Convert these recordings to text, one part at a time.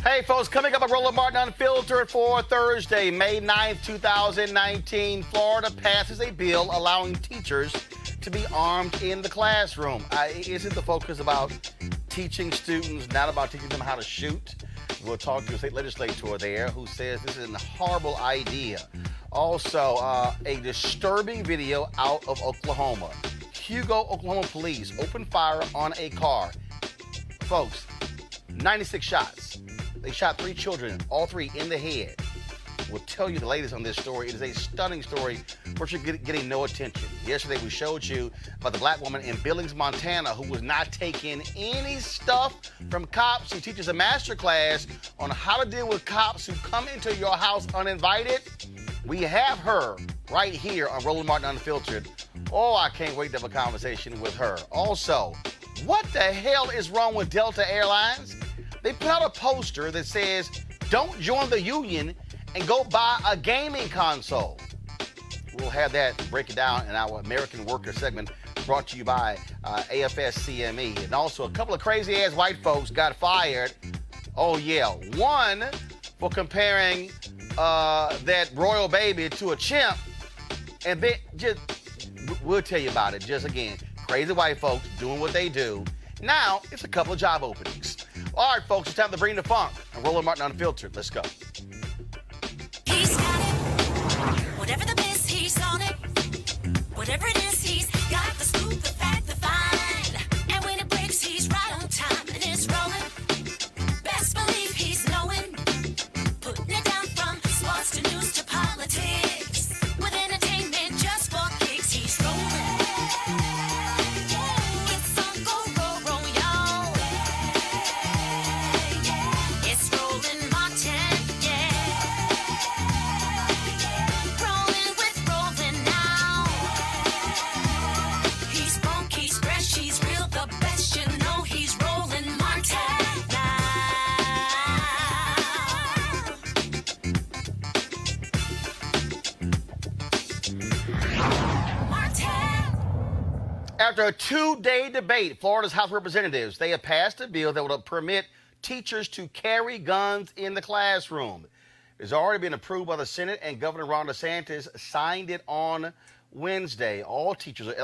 Hey, folks, coming up at Roland Martin Unfiltered for Thursday, May 9th, 2019. Florida passes a bill allowing teachers to be armed in the classroom. Isn't the focus about teaching students, not about teaching them how to shoot? We'll talk to a state legislator there who says this is a horrible idea. Also, a disturbing video out of Oklahoma. Hugo, Oklahoma police opened fire on a car. Folks, 96 shots. They shot 3 children, all 3 in the head. We'll tell you the latest on this story. It is a stunning story, virtually getting no attention. Yesterday, we showed you about the black woman in Billings, Montana, who was not taking any stuff from cops. She teaches a master class on how to deal with cops who come into your house uninvited. We have her right here on Roland Martin Unfiltered. Oh, I can't wait to have a conversation with her. Also, what the hell is wrong with Delta Airlines? They put out a poster that says, don't join the union and go buy a gaming console. We'll have that, break it down in our American Worker segment brought to you by AFS-CME. And also, a couple of crazy-ass white folks got fired. Oh, yeah. One for comparing that royal baby to a chimp. And then, we'll tell you about it. Just again, crazy white folks doing what they do. Now, it's a couple of job openings. All right, folks, it's time to bring the funk. And Roland Martin Unfiltered. Let's go. He's got it. Whatever the biz, he's on it. Whatever it is, he's got the scoop, the fact, the find. And when it breaks, he's right on time and it's rolling. Best believe he's knowing. Putting it down from sports to news to politics. With entertainment just for kicks, he's rolling. It's on go, roll, y'all. It's Roland Martin, yeah. Rolling with Roland now. He's funk, he's fresh, he's real, the best, you know he's Roland Martin now. Martin. After a 2-day debate, Florida's House of Representatives, they have passed a bill that would permit teachers to carry guns in the classroom. It's already been approved by the Senate, and Governor Ron DeSantis signed it on Wednesday. All teachers are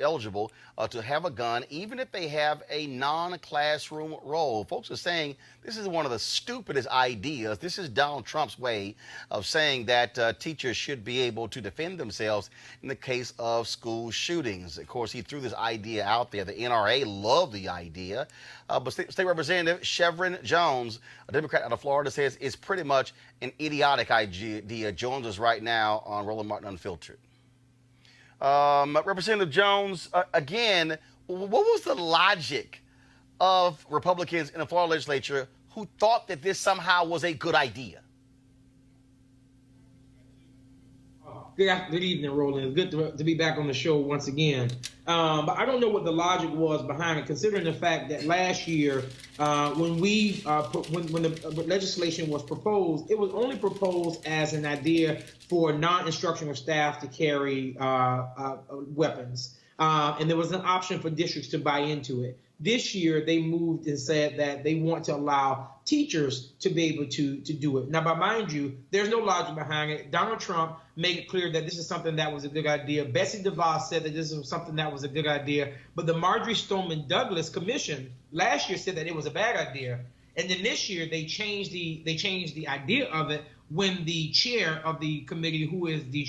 eligible to have a gun, even if they have a non-classroom role. Folks are saying this is one of the stupidest ideas. This is Donald Trump's way of saying that teachers should be able to defend themselves in the case of school shootings. Of course, he threw this idea out there. The NRA loved the idea. But State Representative Chevron Jones, a Democrat out of Florida, says it's pretty much an idiotic idea. Jones is right now on Roland Martin Unfiltered. Representative Jones, again, what was the logic of Republicans in the Florida legislature who thought that this somehow was a good idea? Good evening, Roland. It's good to be back on the show once again. But I don't know what the logic was behind it, considering the fact that last year, when the legislation was proposed, it was only proposed as an idea for non-instructional staff to carry weapons. And there was an option for districts to buy into it. This year, they moved and said that they want to allow teachers to be able to do it. Now, but mind you, there's no logic behind it. Donald Trump made it clear that this is something that was a good idea. Betsy DeVos said that this was something that was a good idea. But the Marjorie Stoneman Douglas Commission last year said that it was a bad idea. And then this year, they changed the idea of it when the chair of the committee, who is the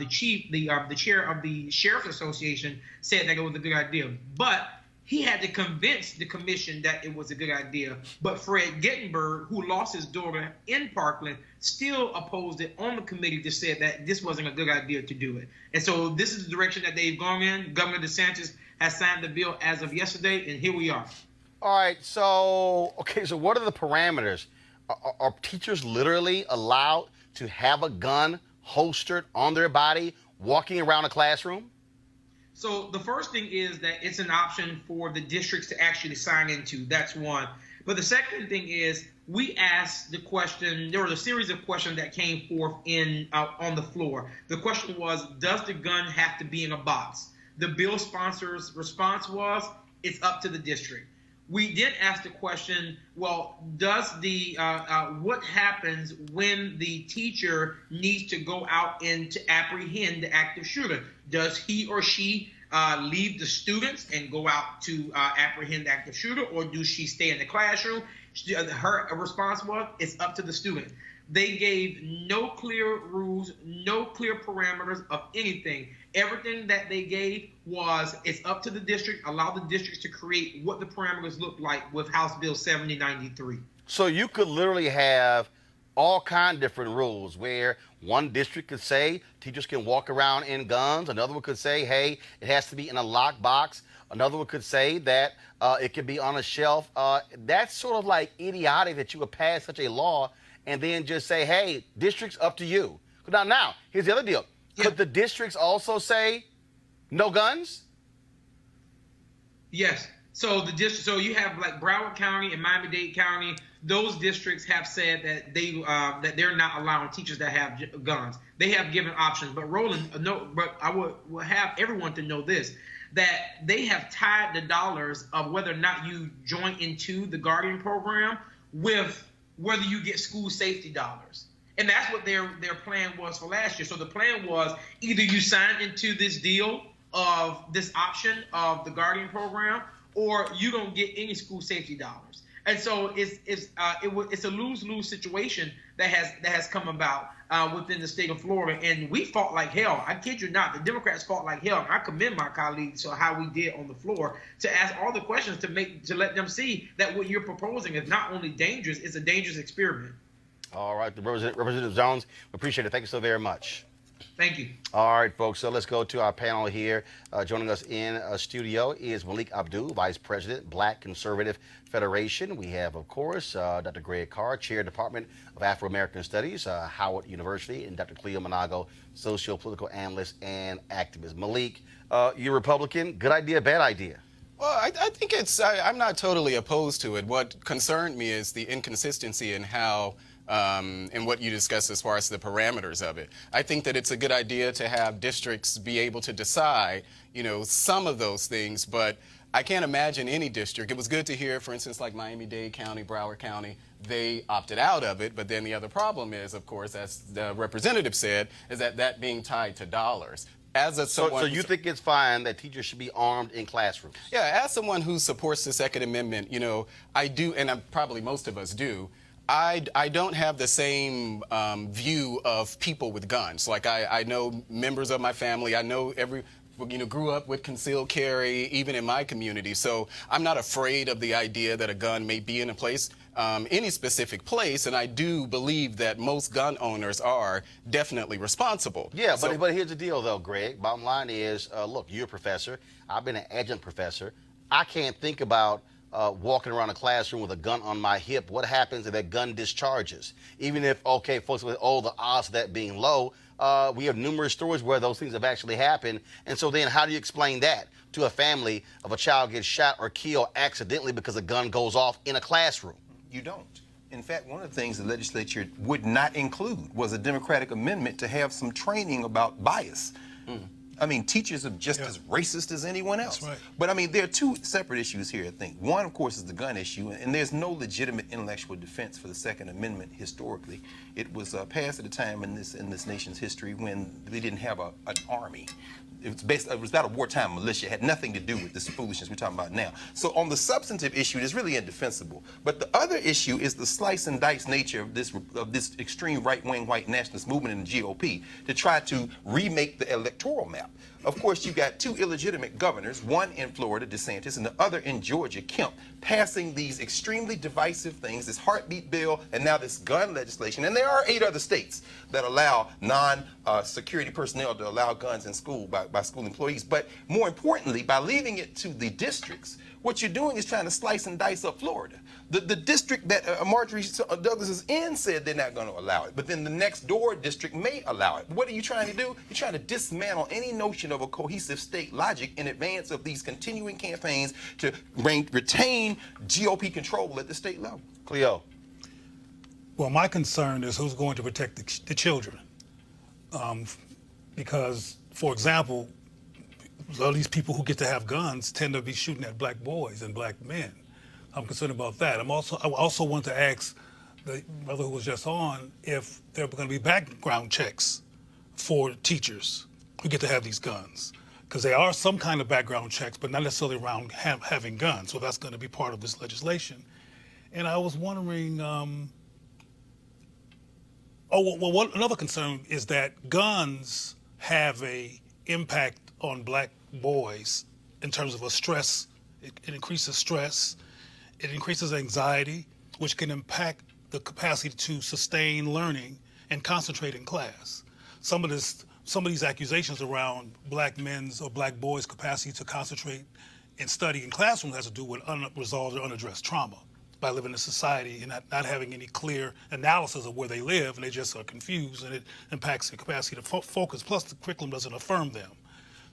chair of the Sheriff's Association, said that it was a good idea. But he had to convince the commission that it was a good idea. But Fred Gittenberg, who lost his daughter in Parkland, still opposed it on the committee to say that this wasn't a good idea to do it. And so this is the direction that they've gone in. Governor DeSantis has signed the bill as of yesterday, and here we are. All right, so what are the parameters? Are teachers literally allowed to have a gun holstered on their body walking around a classroom? So the first thing is that it's an option for the districts to actually sign into. That's one. But the second thing is we asked the question. There was a series of questions that came forth on the floor. The question was, does the gun have to be in a box? The bill sponsor's response was, it's up to the district. we did ask the question, well, does the what happens when the teacher needs to go out and to apprehend the active shooter? Does he or she leave the students and go out to apprehend the active shooter, or do she stay in the classroom? Her response was, it's up to the student. They gave no clear rules, no clear parameters of anything. Everything that they gave was, it's up to the district, allow the districts to create what the parameters look like with House Bill 7093. So you could literally have all kind of different rules where one district could say teachers can walk around in guns. Another one could say, hey, it has to be in a locked box. Another one could say that it could be on a shelf. That's sort of like idiotic that you would pass such a law and then just say, hey, districts, up to you. Now, here's the other deal. Yeah. Could the districts also say no guns? Yes. So so you have like Broward County and Miami-Dade County. Those districts have said that they're not allowing teachers that have guns. They have given options. But Roland, but I would have everyone to know this, that they have tied the dollars of whether or not you join into the Guardian program with whether you get school safety dollars. And that's what their plan was for last year. So the plan was either you sign into this deal of this option of the Guardian program, or you don't get any school safety dollars. And so it's a lose-lose situation that has come about within the state of Florida. And we fought like hell. I kid you not. The Democrats fought like hell. And I commend my colleagues for how we did on the floor to ask all the questions to let them see that what you're proposing is not only dangerous, it's a dangerous experiment. All right, Representative Jones, we appreciate it. Thank you so very much. Thank you. All right, folks, so let's go to our panel here. Joining us in studio is Malik Abdul, Vice President, Black Conservative Federation. We have, of course, Dr. Greg Carr, Chair, Department of Afro-American Studies, Howard University, and Dr. Cleo Monago, Socio-Political Analyst and Activist. Malik, you're Republican. Good idea, bad idea? Well, I think I'm not totally opposed to it. What concerned me is the inconsistency in how and what you discussed as far as the parameters of it. I think that it's a good idea to have districts be able to decide, some of those things, but I can't imagine any district. It was good to hear, for instance, like Miami-Dade County, Broward County, they opted out of it. But then the other problem is, of course, as the representative said, is that being tied to dollars. So you think it's fine that teachers should be armed in classrooms? Yeah, as someone who supports the Second Amendment, I do, and probably most of us do, I don't have the same view of people with guns. Like I know members of my family, I know grew up with concealed carry, even in my community. So I'm not afraid of the idea that a gun may be in a place, any specific place. And I do believe that most gun owners are definitely responsible. Yeah, but here's the deal, though, Greg. Bottom line is, look, you're a professor. I've been an adjunct professor. I can't think about walking around a classroom with a gun on my hip. What happens if that gun discharges? Even if, okay, folks, the odds of that being low, we have numerous stories where those things have actually happened. And so then how do you explain that to a family of a child gets shot or killed accidentally because a gun goes off in a classroom? You don't. In fact, one of the things the legislature would not include was a Democratic amendment to have some training about bias. I mean, teachers are just as racist as anyone else. That's right. But I mean, there are two separate issues here, I think. One, of course, is the gun issue, and there's no legitimate intellectual defense for the Second Amendment historically. It was passed at a time in this nation's history when they didn't have an army. It was about a wartime militia. It had nothing to do with this foolishness we're talking about now. So on the substantive issue, it's really indefensible. But the other issue is the slice and dice nature of this extreme right-wing white nationalist movement in the GOP to try to remake the electoral map. Of course, you've got two illegitimate governors, one in Florida, DeSantis, and the other in Georgia, Kemp, passing these extremely divisive things, this heartbeat bill, and now this gun legislation. And there are 8 other states that allow non-security personnel to allow guns in school by school employees. But more importantly, by leaving it to the districts, what you're doing is trying to slice and dice up Florida. The district that Marjorie Douglas is in said they're not going to allow it, but then the next door district may allow it. What are you trying to do? You're trying to dismantle any notion of a cohesive state logic in advance of these continuing campaigns to retain GOP control at the state level. Cleo. Well, my concern is who's going to protect the children. Because, for example, all these people who get to have guns tend to be shooting at black boys and black men I'm concerned about that. I also want to ask the brother who was just on if there are going to be background checks for teachers who get to have these guns. Because there are some kind of background checks, but not necessarily around having guns. So that's going to be part of this legislation. And I was wondering, another concern is that guns have a impact on black boys in terms of a stress. It increases stress. It increases anxiety, which can impact the capacity to sustain learning and concentrate in class. Some of these accusations around black men's or black boys' capacity to concentrate and study in classrooms has to do with unresolved or unaddressed trauma by living in society and not having any clear analysis of where they live, and they just are confused, and it impacts their capacity to focus. Plus, the curriculum doesn't affirm them.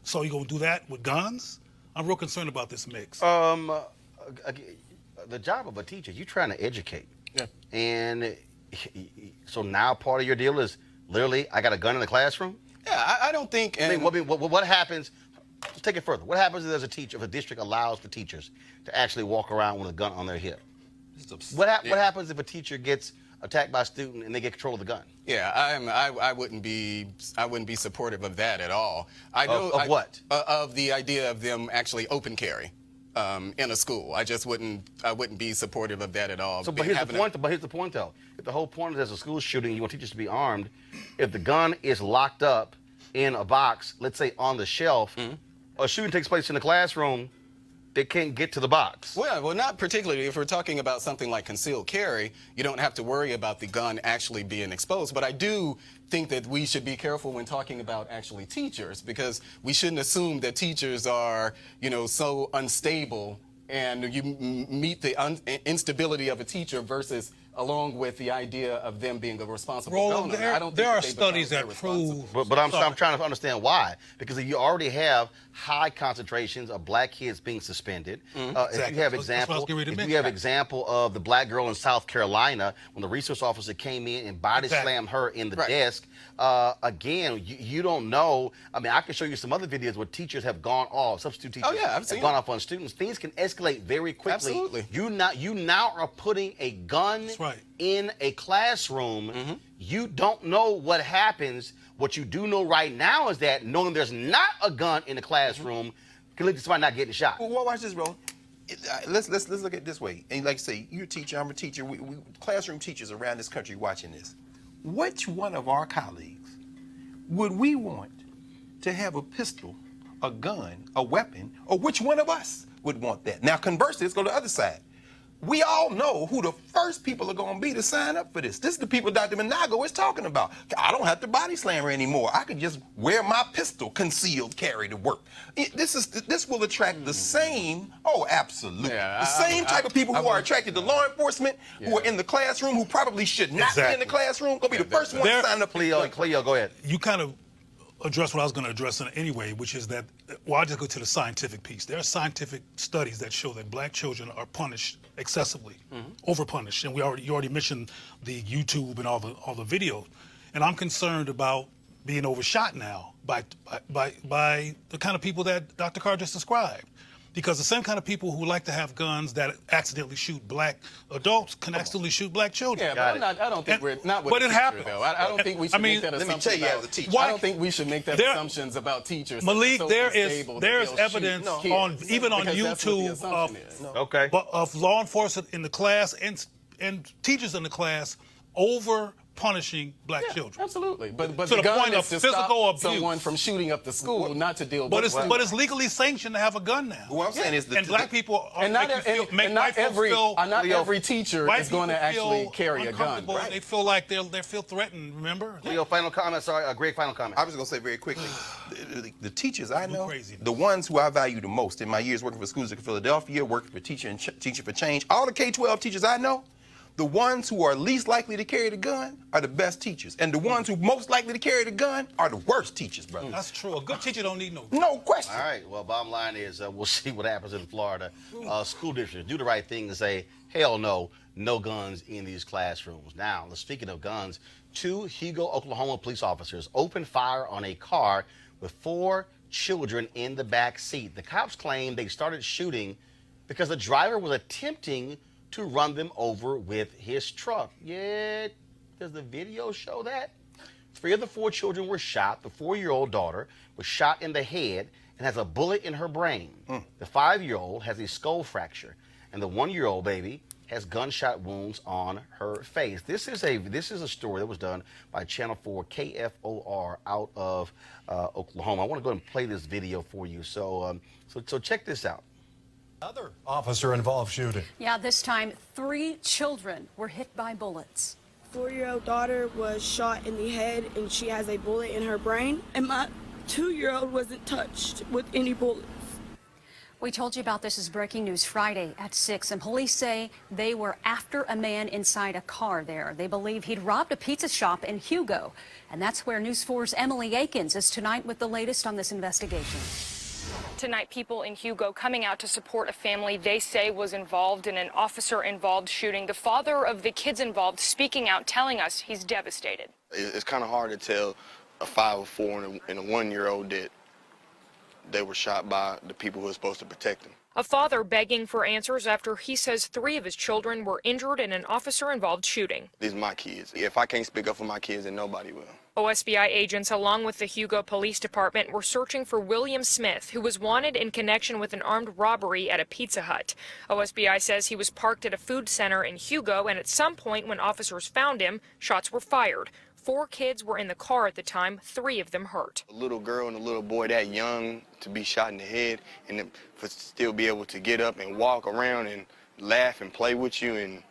So you're going to do that with guns? I'm real concerned about this mix. The job of a teacher, you're trying to educate. Yeah. And so now part of your deal is literally, I got a gun in the classroom? Yeah, I don't think. What happens? Let's take it further. What happens if there's a teacher, if a district allows for teachers to actually walk around with a gun on their hip? What happens if a teacher gets attacked by a student and they get control of the gun? Yeah, I wouldn't be supportive of that at all. What? Of the idea of them actually open carry in a school. I wouldn't be supportive of that at all. But here's the point though. If the whole point is there's a school shooting, you want teachers to be armed. If the gun is locked up in a box, let's say on the shelf, a shooting takes place in the classroom, they can't get to the box. Well, not particularly. If we're talking about something like concealed carry, you don't have to worry about the gun actually being exposed. But I do think that we should be careful when talking about actually teachers, because we shouldn't assume that teachers are, so unstable, and you meet the instability of a teacher versus along with the idea of them being a responsible Roland, donor. there are studies that prove. But I'm trying to understand why. Because if you already have high concentrations of black kids being suspended, if you have example of the black girl in South Carolina when the resource officer came in and body slammed her in the desk, again, you don't know. I mean, I can show you some other videos where teachers have gone off, substitute teachers have gone off on students. Things can escalate very quickly. Absolutely. You now are putting a gun in a classroom. You don't know what happens. What you do know right now is that knowing there's not a gun in the classroom can lead to somebody not getting shot. Well, watch this, bro. Let's look at it this way. And like I say, you're a teacher, I'm a teacher. We classroom teachers around this country watching this. Which one of our colleagues would we want to have a pistol, a gun, a weapon, or which one of us would want that? Now, conversely, let's go to the other side. We all know who the first people are going to be to sign up for this. This is the people Dr. Minago is talking about. I don't have to body slam her anymore. I can just wear my pistol concealed carry to work. This will attract the same, absolutely. The same type of people who are attracted to law enforcement, who are in the classroom, who probably should not be in the classroom, going to be the first one to sign up for Cleo, go ahead. You kind of address what I was going to address anyway, which is that, I'll just go to the scientific piece. There are scientific studies that show that black children are punished excessively, overpunished, and you already mentioned the YouTube and all the videos, and I'm concerned about being overshot now by the kind of people that Dr. Carr just described. Because the same kind of people who like to have guns that accidentally shoot black adults can accidentally shoot black children. Yeah, but I don't think we're not with but the it teacher, happens. though. I don't think we should make that assumption. Let me tell you, as a teacher, I don't think we should make that assumptions about teachers. Malik, there is evidence on YouTube of law enforcement in the class and teachers in the class over punishing black children. Absolutely, but to the point of to physical stop abuse. Someone from shooting up the school, not to deal. But it's legally sanctioned to have a gun now. What I'm saying is that black people are not every teacher is going to actually carry a gun. Right? They feel like they feel threatened. Remember? Leo, final comment. Sorry, a great final comment. I was going to say very quickly, the teachers I know, the ones who I value the most in my years working for schools in Philadelphia, working for Teaching for Change, all the K-12 teachers I know, the ones who are least likely to carry the gun are the best teachers. And the ones who most likely to carry the gun are the worst teachers, brother. That's true. A good teacher don't need no gun. No question. All right. Well, bottom line is we'll see what happens in Florida. School districts do the right thing and say, hell no, no guns in these classrooms. Now, speaking of guns, 2 Hugo, Oklahoma police officers opened fire on a car with 4 children in the back seat. The cops claim they started shooting because the driver was attempting to run them over with his truck. Yeah, does the video show that? 3 of the 4 children were shot. The 4-year-old daughter was shot in the head and has a bullet in her brain. The 5-year-old has a skull fracture, and the 1-year-old baby has gunshot wounds on her face. This is a story that was done by Channel 4 KFOR out of Oklahoma. I want to go ahead and play this video for you. So check this out. Another officer-involved shooting. Yeah, this time 3 children were hit by bullets. 4-year-old daughter was shot in the head and she has a bullet in her brain, and my 2-year-old wasn't touched with any bullets. We told you about this as breaking news Friday at 6, and police say they were after a man inside a car there. They believe he'd robbed a pizza shop in Hugo, and that's where News 4's Emily Akins is tonight with the latest on this investigation. Tonight, people in Hugo coming out to support a family they say was involved in an officer-involved shooting. The father of the kids involved speaking out, telling us he's devastated. It's kind of hard to tell a 5 or 4 and a 1-year-old that they were shot by the people who were supposed to protect them. A father begging for answers after he says 3 of his children were injured in an officer-involved shooting. These are my kids. If I can't speak up for my kids, then nobody will. OSBI agents, along with the Hugo Police Department, were searching for William Smith, who was wanted in connection with an armed robbery at a Pizza Hut. OSBI says he was parked at a food center in Hugo, and at some point when officers found him, shots were fired. 4 kids were in the car at the time, 3 of them hurt. A little girl and a little boy that young to be shot in the head and to still be able to get up and walk around and laugh and play with you and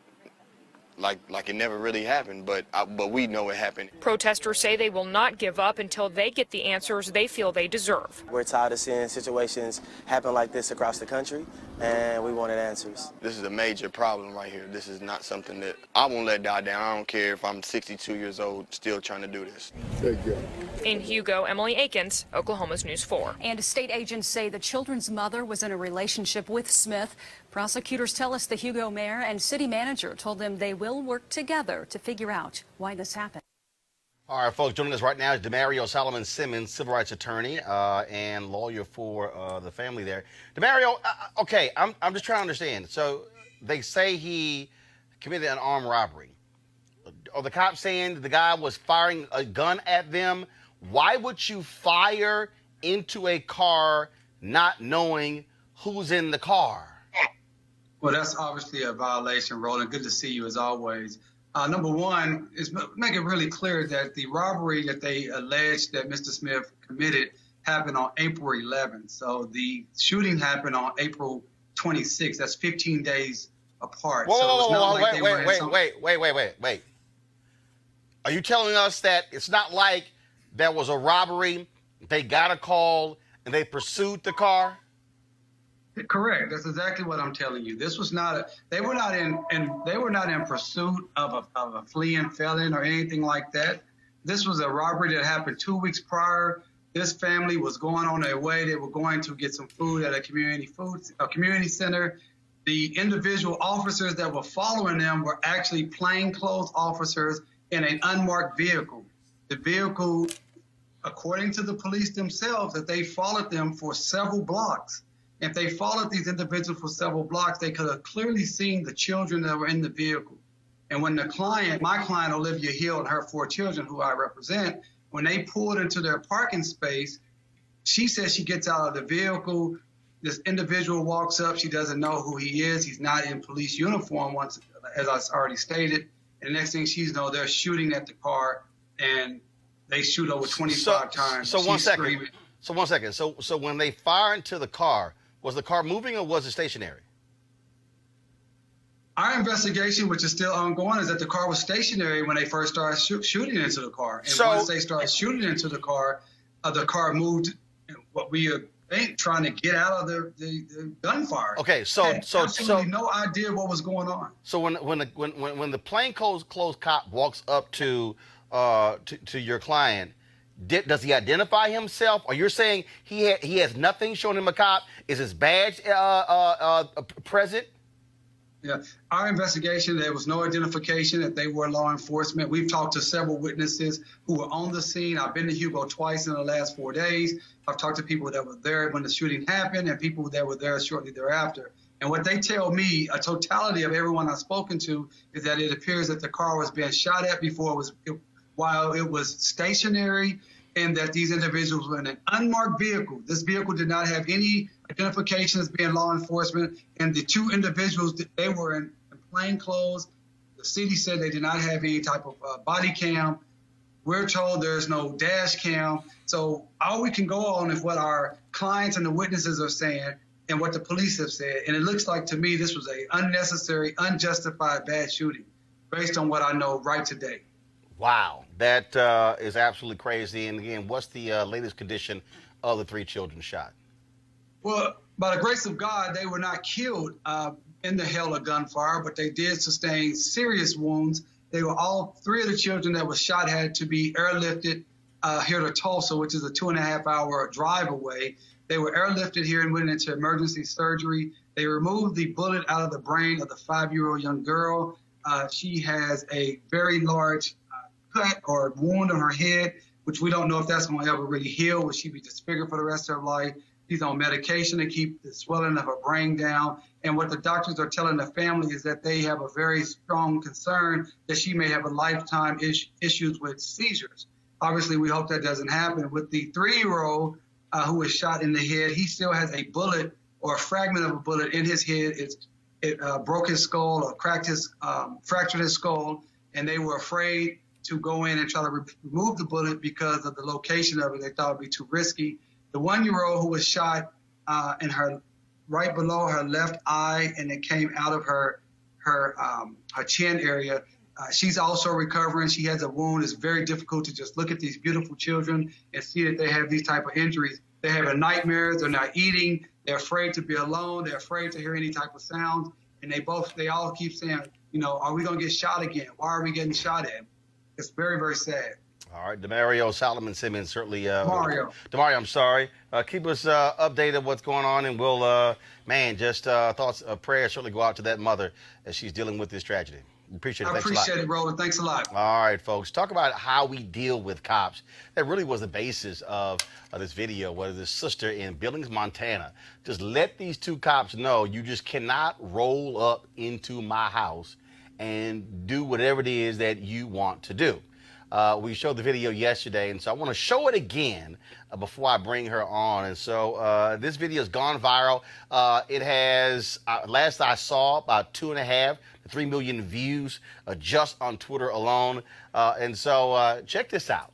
like it never really happened, but we know it happened. Protesters say they will not give up until they get the answers they feel they deserve. We're tired of seeing situations happen like this across the country, and we wanted answers. This is a major problem right here. This is not something that I won't let die down. I don't care if I'm 62 years old still trying to do this. In Hugo, Emily Akins, Oklahoma's News 4. And state agents say the children's mother was in a relationship with Smith. Prosecutors tell us the Hugo mayor and city manager told them they will work together to figure out why this happened. All right, folks, joining us right now is Demario Solomon Simmons, civil rights attorney and lawyer for the family there. Demario, okay, I'm just trying to understand. So they say he committed an armed robbery. Are the cops saying the guy was firing a gun at them? Why would you fire into a car not knowing who's in the car? Well, that's obviously a violation, Roland. Good to see you as always. Number one is make it really clear that the robbery that they alleged that Mr. Smith committed happened on April 11th. So the shooting happened on April 26th. That's 15 days apart. Wait. Are you telling us that it's not like there was a robbery, they got a call, and they pursued the car? Correct. That's exactly what I'm telling you. This was not they were not in pursuit of a fleeing felon or anything like that. This was a robbery that happened 2 weeks prior. This family was going on their way. They were going to get some food at a community center. The individual officers that were following them were actually plainclothes officers in an unmarked vehicle. The vehicle, according to the police themselves, that they followed them for several blocks. If they followed these individuals for several blocks, they could have clearly seen the children that were in the vehicle. And when my client, Olivia Hill, and her 4 children, who I represent, when they pulled into their parking space, she says she gets out of the vehicle. This individual walks up. She doesn't know who he is. He's not in police uniform, as I already stated. And the next thing she knows, they're shooting at the car, and they shoot over 25 times. So 1 second. So 1 second. So when they fire into the car, was the car moving or was it stationary? Our investigation, which is still ongoing, is that the car was stationary when they first started shooting into the car. And once they started shooting into the car moved. What we are trying to get out of the gunfire. Okay, so absolutely no idea what was going on. So when the plainclothes cop walks up to your client, does he identify himself? Or you're saying he has nothing showing him a cop? Is his badge present? Yeah, our investigation, there was no identification that they were law enforcement. We've talked to several witnesses who were on the scene. I've been to Hugo twice in the last 4 days. I've talked to people that were there when the shooting happened and people that were there shortly thereafter. And what they tell me, a totality of everyone I've spoken to, is that it appears that the car was being shot at while it was stationary, and that these individuals were in an unmarked vehicle. This vehicle did not have any identification as being law enforcement, and the two individuals, they were in plain clothes. The city said they did not have any type of body cam. We're told there's no dash cam. So all we can go on is what our clients and the witnesses are saying and what the police have said. And it looks like to me this was a unnecessary, unjustified bad shooting based on what I know right today. Wow, that is absolutely crazy. And again, what's the latest condition of the 3 children shot? Well, by the grace of God, they were not killed in the hail of gunfire, but they did sustain serious wounds. They were all 3 of the children that were shot had to be airlifted here to Tulsa, which is a 2.5-hour drive away. They were airlifted here and went into emergency surgery. They removed the bullet out of the brain of the 5-year-old young girl. She has a very large cut or wound on her head, which we don't know if that's going to ever really heal. Will she be disfigured for the rest of her life? She's on medication to keep the swelling of her brain down. And what the doctors are telling the family is that they have a very strong concern that she may have a lifetime issues with seizures. Obviously, we hope that doesn't happen. With the 3-year-old who was shot in the head, he still has a bullet or a fragment of a bullet in his head. It broke his skull or fractured his skull, and they were afraid to go in and try to remove the bullet because of the location of it. They thought it would be too risky. The 1-year-old who was shot in her right below her left eye, and it came out of her chin area. She's also recovering. She has a wound. It's very difficult to just look at these beautiful children and see that they have these type of injuries. They're having nightmares. They're not eating. They're afraid to be alone. They're afraid to hear any type of sounds. And they all keep saying, are we going to get shot again? Why are we getting shot at? It's very, very sad. All right, Demario Solomon Simmons, certainly. Demario, I'm sorry. Keep us updated what's going on, and we'll, thoughts, prayers certainly go out to that mother as she's dealing with this tragedy. Appreciate it. I appreciate it, Roland. Thanks a lot. All right, folks. Talk about how we deal with cops. That really was the basis of this video, where this sister in Billings, Montana, just let these 2 cops know you just cannot roll up into my house and do whatever it is that you want to do. We showed the video yesterday, and so I want to show it again before I bring her on. And so this video has gone viral. It has, last I saw, about 2.5 to 3 million views just on Twitter alone. And so check this out.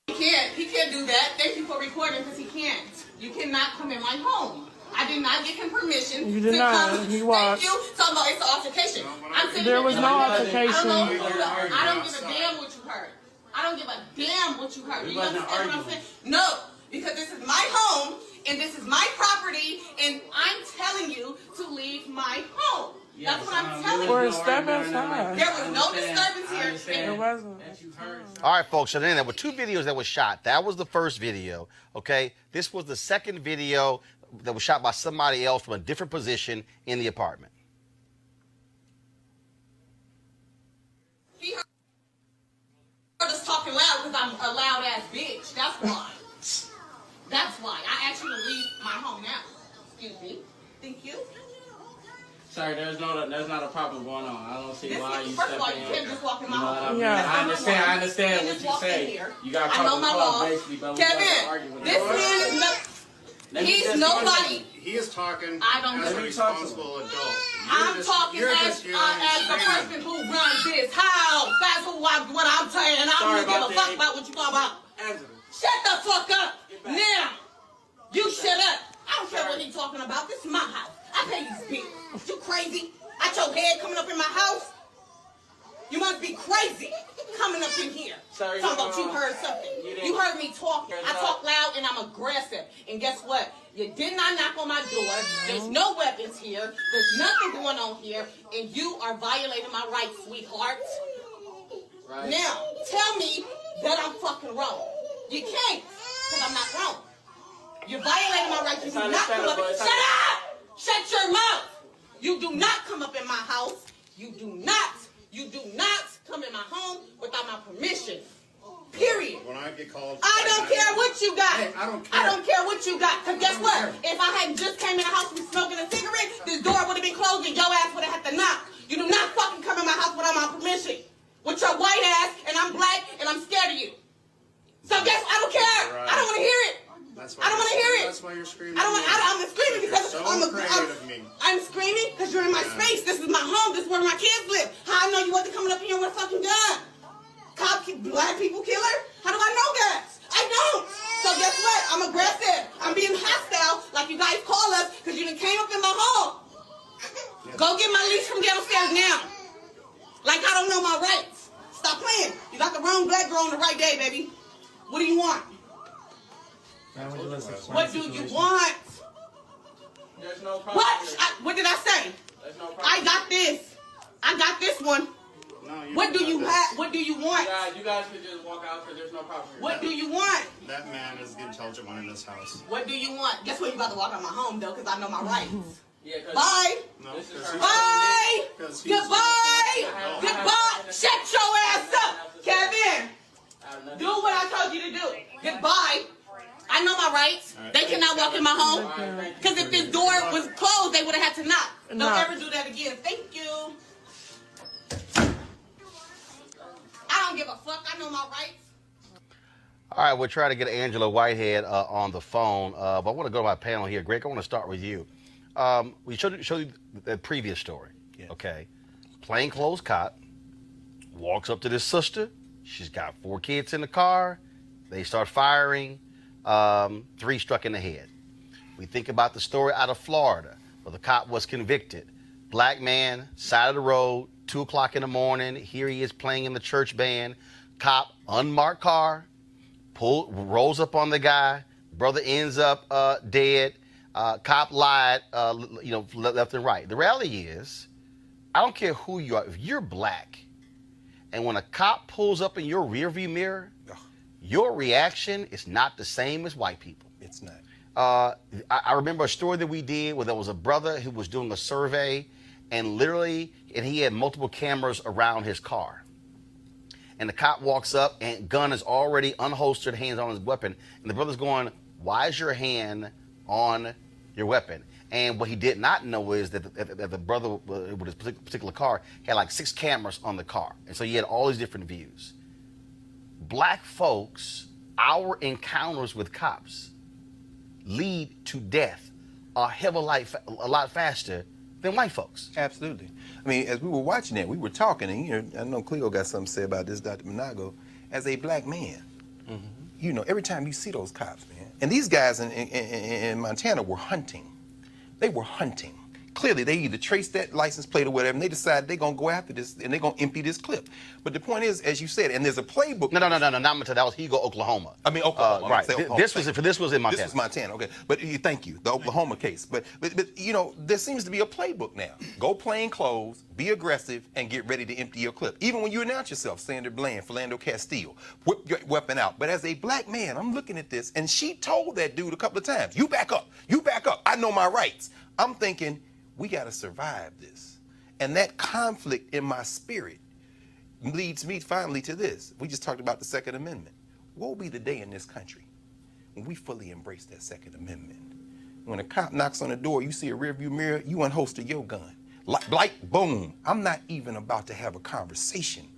He can't do that. Thank you for recording, because he can't. You cannot come in my home. I did not give him permission. You did to not. Come. He was. Thank you. Talking about it's an altercation. There was no altercation. I don't give a damn what you heard. I don't give a damn what you heard. You understand what I'm saying? No, because this is my home and this is my property, and I'm telling you to leave my home. That's what I'm telling you. We're step outside. There was no disturbance here. There wasn't. All right, folks. So then there were 2 videos that were shot. That was the first video. Okay. This was the second video that was shot by somebody else from a different position in the apartment. He heard us talking loud because I'm a loud ass bitch. That's why. That's why. I asked you to leave my home now. Excuse me. Thank you. Sorry, there's not a problem going on. I don't see why you First of all, stepping you in. can't just walk in my I home. mean? Yeah. I understand what you say. You got I know my laws. basically, but Kevin, this man is not. He's nobody. He is talking I don't as a give a responsible adult. I'm talking as the person who runs this house. That's what I'm saying. I don't give a fuck about what you talk about. Shut the fuck up. Now. You shut up. I don't care what he's talking about. This is my house. I pay these bills. You crazy? I your head coming up in my house? You must be crazy coming up in here. Sorry, talking about you heard something. You heard me talk. I talk loud and I'm aggressive. And guess what? You did not knock on my door. There's no weapons here. There's nothing going on here. And you are violating my rights, sweetheart. Right. Now, tell me that I'm fucking wrong. You can't, because I'm not wrong. You're violating my rights. You do not come up. Shut up! Shut your mouth! You do not come up in my house. You do not come in my home without my permission. Period. might get called. I don't care what you got. Hey, I don't care. I don't care what you got. Because guess what? If I had just came in the house and smoking a cigarette, this door would have been closed and your ass would have had to knock. You do not fucking come in my house without my permission. With your white ass, and I'm black, and I'm scared of you. So guess I don't care. Right. I don't want to hear it. That's I don't want to hear it. That's why you're screaming. I'm screaming because You're so afraid of me. I'm screaming because you're in my space. This is my home. This is where my kids live. How I know you wasn't coming up here with a fucking gun? Black people killer? How do I know that? I don't. So guess what? I'm aggressive. I'm being hostile, like you guys call us, because you done came up in my home. Go get my leash from downstairs now. Like I don't know my rights. Stop playing. You got the wrong black girl on the right day, baby. What do you want? What do you want? There's no problem. What did I say? There's no problem. I got this. I got this one. No, What do you have? What do you want? You guys can just walk out because there's no problem. What do you want? That man is the intelligent one in this house. What do you want? Guess what? You about to walk out my home though, because I know my rights. Yeah, Bye. No, Bye. Goodbye. Goodbye. Shut your ass up, Kevin. Do what I told you to do. Goodbye. I know my rights. They cannot walk in my home. Because if this door was closed, they would have had to knock. Don't ever do that again. Thank you. I don't give a fuck. I know my rights. All right, we're trying to get Angela Whitehead on the phone, but I want to go to my panel here. Greg, I want to start with you. We showed you the previous story, okay? Plainclothes cop walks up to this sister. She's got 4 kids in the car. They start firing. 3 struck in the head. We think about the story out of Florida where the cop was convicted. Black man, side of the road, 2 o'clock in the morning. Here he is playing in the church band. Cop, unmarked car, rolls up on the guy. Brother ends up dead. Cop lied, left and right. The reality is, I don't care who you are. If you're black, and when a cop pulls up in your rearview mirror, your reaction is not the same as white people. It's not. I remember a story that we did where there was a brother who was doing a survey, and he had multiple cameras around his car. And the cop walks up, and gun is already unholstered, hands on his weapon. And the brother's going, "Why is your hand on your weapon?" And what he did not know is that the brother with his particular car had like 6 cameras on the car. And so he had all these different views. Black folks, our encounters with cops lead to death a lot faster than white folks. Absolutely. I mean, as we were watching that, we were talking, and I know Cleo got something to say about this, Dr. Monago. As a black man, every time you see those cops, man, and these guys in Montana were hunting. They were hunting. Clearly, they either traced that license plate or whatever, and they decided they're going to go after this, and they're going to empty this clip. But the point is, as you said, and there's a playbook. No, not Montana. That was Hugo, Oklahoma. I mean, Oklahoma. Right. This was in Montana. This was Montana, okay. But thank you, the Oklahoma case. But there seems to be a playbook now. Go plain clothes, be aggressive, and get ready to empty your clip. Even when you announce yourself, Sandra Bland, Philando Castile, whip your weapon out. But as a black man, I'm looking at this, and she told that dude a couple of times, you back up, I know my rights. I'm thinking, we got to survive this. And that conflict in my spirit leads me finally to this. We just talked about the Second Amendment. What will be the day in this country when we fully embrace that Second Amendment? When a cop knocks on the door, you see a rearview mirror, you unholster your gun. Like, boom. I'm not even about to have a conversation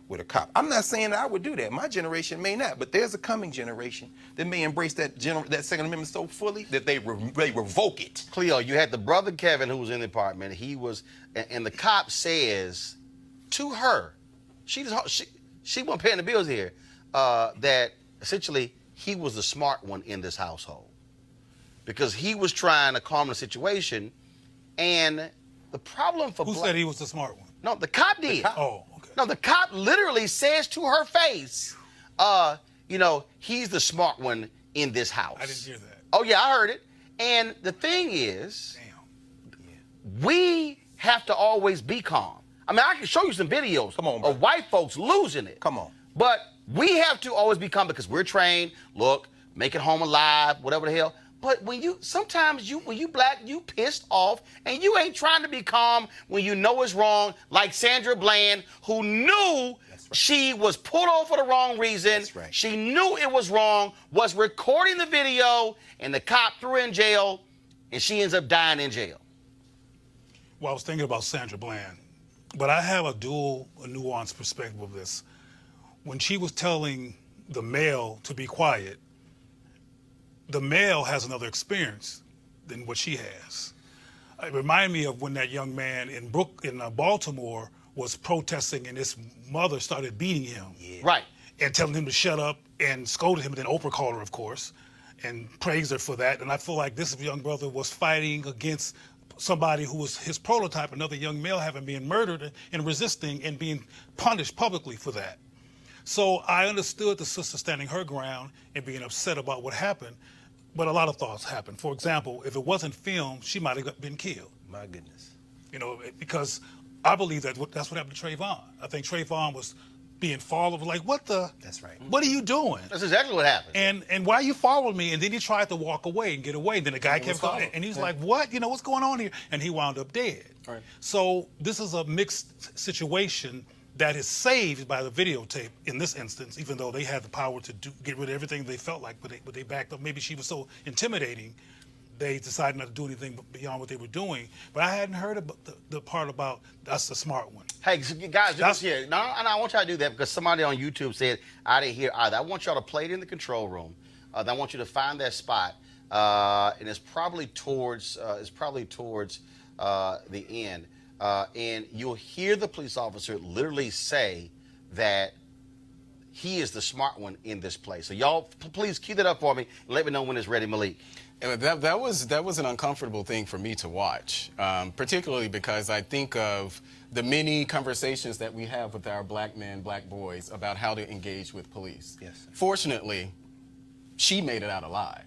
with a cop. I'm not saying that I would do that. My generation may not, but there's a coming generation that may embrace that Second Amendment so fully that they revoke it. Cleo, you had the brother Kevin who was in the apartment. And the cop says to her, she wasn't paying the bills here, that essentially he was the smart one in this household because he was trying to calm the situation. And the problem for Who said he was the smart one? No, the cop did. Oh. No, the cop literally says to her face, he's the smart one in this house. I didn't hear that. Oh, yeah, I heard it. And the thing is, we have to always be calm. I mean, I can show you some videos of white folks losing it. Come on. But we have to always be calm because we're trained, look, make it home alive, whatever the hell. But when you black, you pissed off, and you ain't trying to be calm when you know it's wrong, like Sandra Bland, who knew She was pulled over for the wrong reason. That's right. She knew it was wrong, was recording the video, and the cop threw her in jail, and she ends up dying in jail. Well, I was thinking about Sandra Bland, but I have a nuanced perspective of this. When she was telling the male to be quiet, the male has another experience than what she has. It reminded me of when that young man in Baltimore was protesting and his mother started beating him. Yeah. Right. And telling him to shut up and scolded him, and then Oprah called her, of course, and praised her for that. And I feel like this young brother was fighting against somebody who was his prototype, another young male having been murdered and resisting and being punished publicly for that. So I understood the sister standing her ground and being upset about what happened, but a lot of thoughts happened. For example, if it wasn't filmed, she might have been killed. My goodness. You know, because I believe that's what happened to Trayvon. I think Trayvon was being followed, like, what the? That's right. What are you doing? That's exactly what happened. And why you following me? And then he tried to walk away and get away. And then the guy kept following, and he's like, what? You know, what's going on here? And he wound up dead. Right. So this is a mixed situation that is saved by the videotape in this instance, even though they had the power to get rid of everything they felt like, but they backed up. Maybe she was so intimidating, they decided not to do anything beyond what they were doing. But I hadn't heard about the part about that's the smart one. Hey, guys, do this here. No, I want y'all to do that because somebody on YouTube said, I didn't hear either. I want y'all to play it in the control room. I want you to find that spot. And it's probably towards the end. And you'll hear the police officer literally say that he is the smart one in this place. So y'all, please keep that up for me and let me know when it's ready, Malik. That was an uncomfortable thing for me to watch, particularly because I think of the many conversations that we have with our black men, black boys about how to engage with police. Yes. Fortunately, she made it out alive.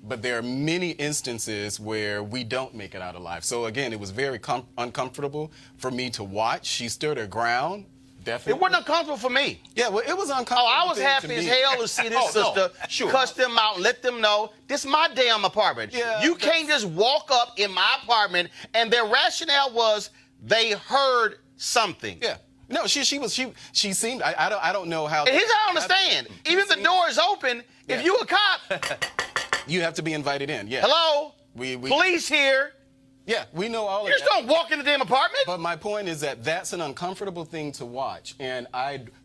But there are many instances where we don't make it out alive. So again, it was very uncomfortable for me to watch. She stood her ground. Definitely. It wasn't uncomfortable for me. Yeah, well, it was uncomfortable. Oh, I was happy as hell to see this sister cuss them out and let them know this is my damn apartment. Yeah, you can't just walk up in my apartment. And their rationale was they heard something. Yeah. No, she seemed. I don't know how. And here's how I understand. Even if the door is open, if you a cop, you have to be invited in. Yeah. Hello. Police here. Yeah, we know all of that. You just don't walk in the damn apartment. But my point is that that's an uncomfortable thing to watch. And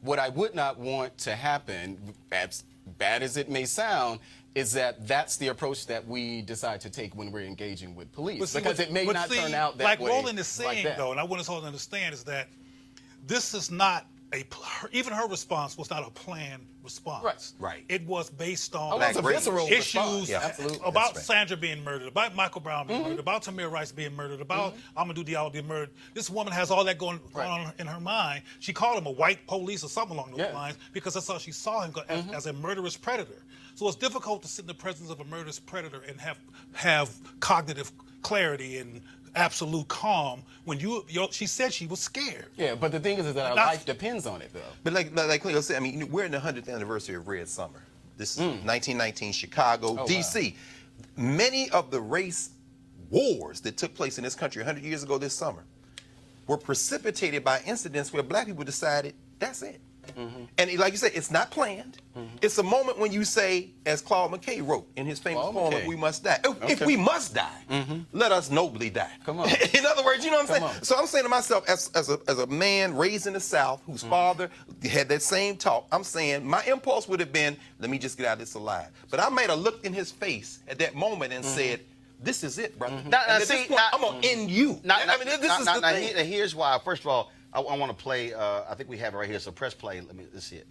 what I would not want to happen, as bad as it may sound, is that that's the approach that we decide to take when we're engaging with police. Because it may not turn out that way. Like Roland is saying, though, and I want us all to understand, is that this is not even her response was not a planned response. Right. It was based on issues about Sandra being murdered, about Michael Brown being murdered, about Tamir Rice being murdered, about Amadou Diallo being murdered. This woman has all that going on in her mind. She called him a white police or something along those lines because that's how she saw him as a murderous predator. So it's difficult to sit in the presence of a murderous predator and have cognitive clarity and absolute calm when she said she was scared. Yeah, but the thing is that our life depends on it, though. But like Cleo said, I mean, we're in the 100th anniversary of Red Summer. This is 1919 Chicago, D.C. Wow. Many of the race wars that took place in this country 100 years ago this summer were precipitated by incidents where black people decided, that's it. And like you said, it's not planned. It's a moment when you say, as Claude McKay wrote in his famous poem, "If we must die." If we must die, let us nobly die. Come on. In other words, you know what I'm saying? So I'm saying to myself, as a man raised in the South, whose father had that same talk, I'm saying my impulse would have been, let me just get out of this alive. But I might have looked in his face at that moment and said, this is it, brother. Now, and at this point, I'm going to end you. This is the thing. Here's why. First of all, I want to play, I think we have it right here, so press play. Let's see it.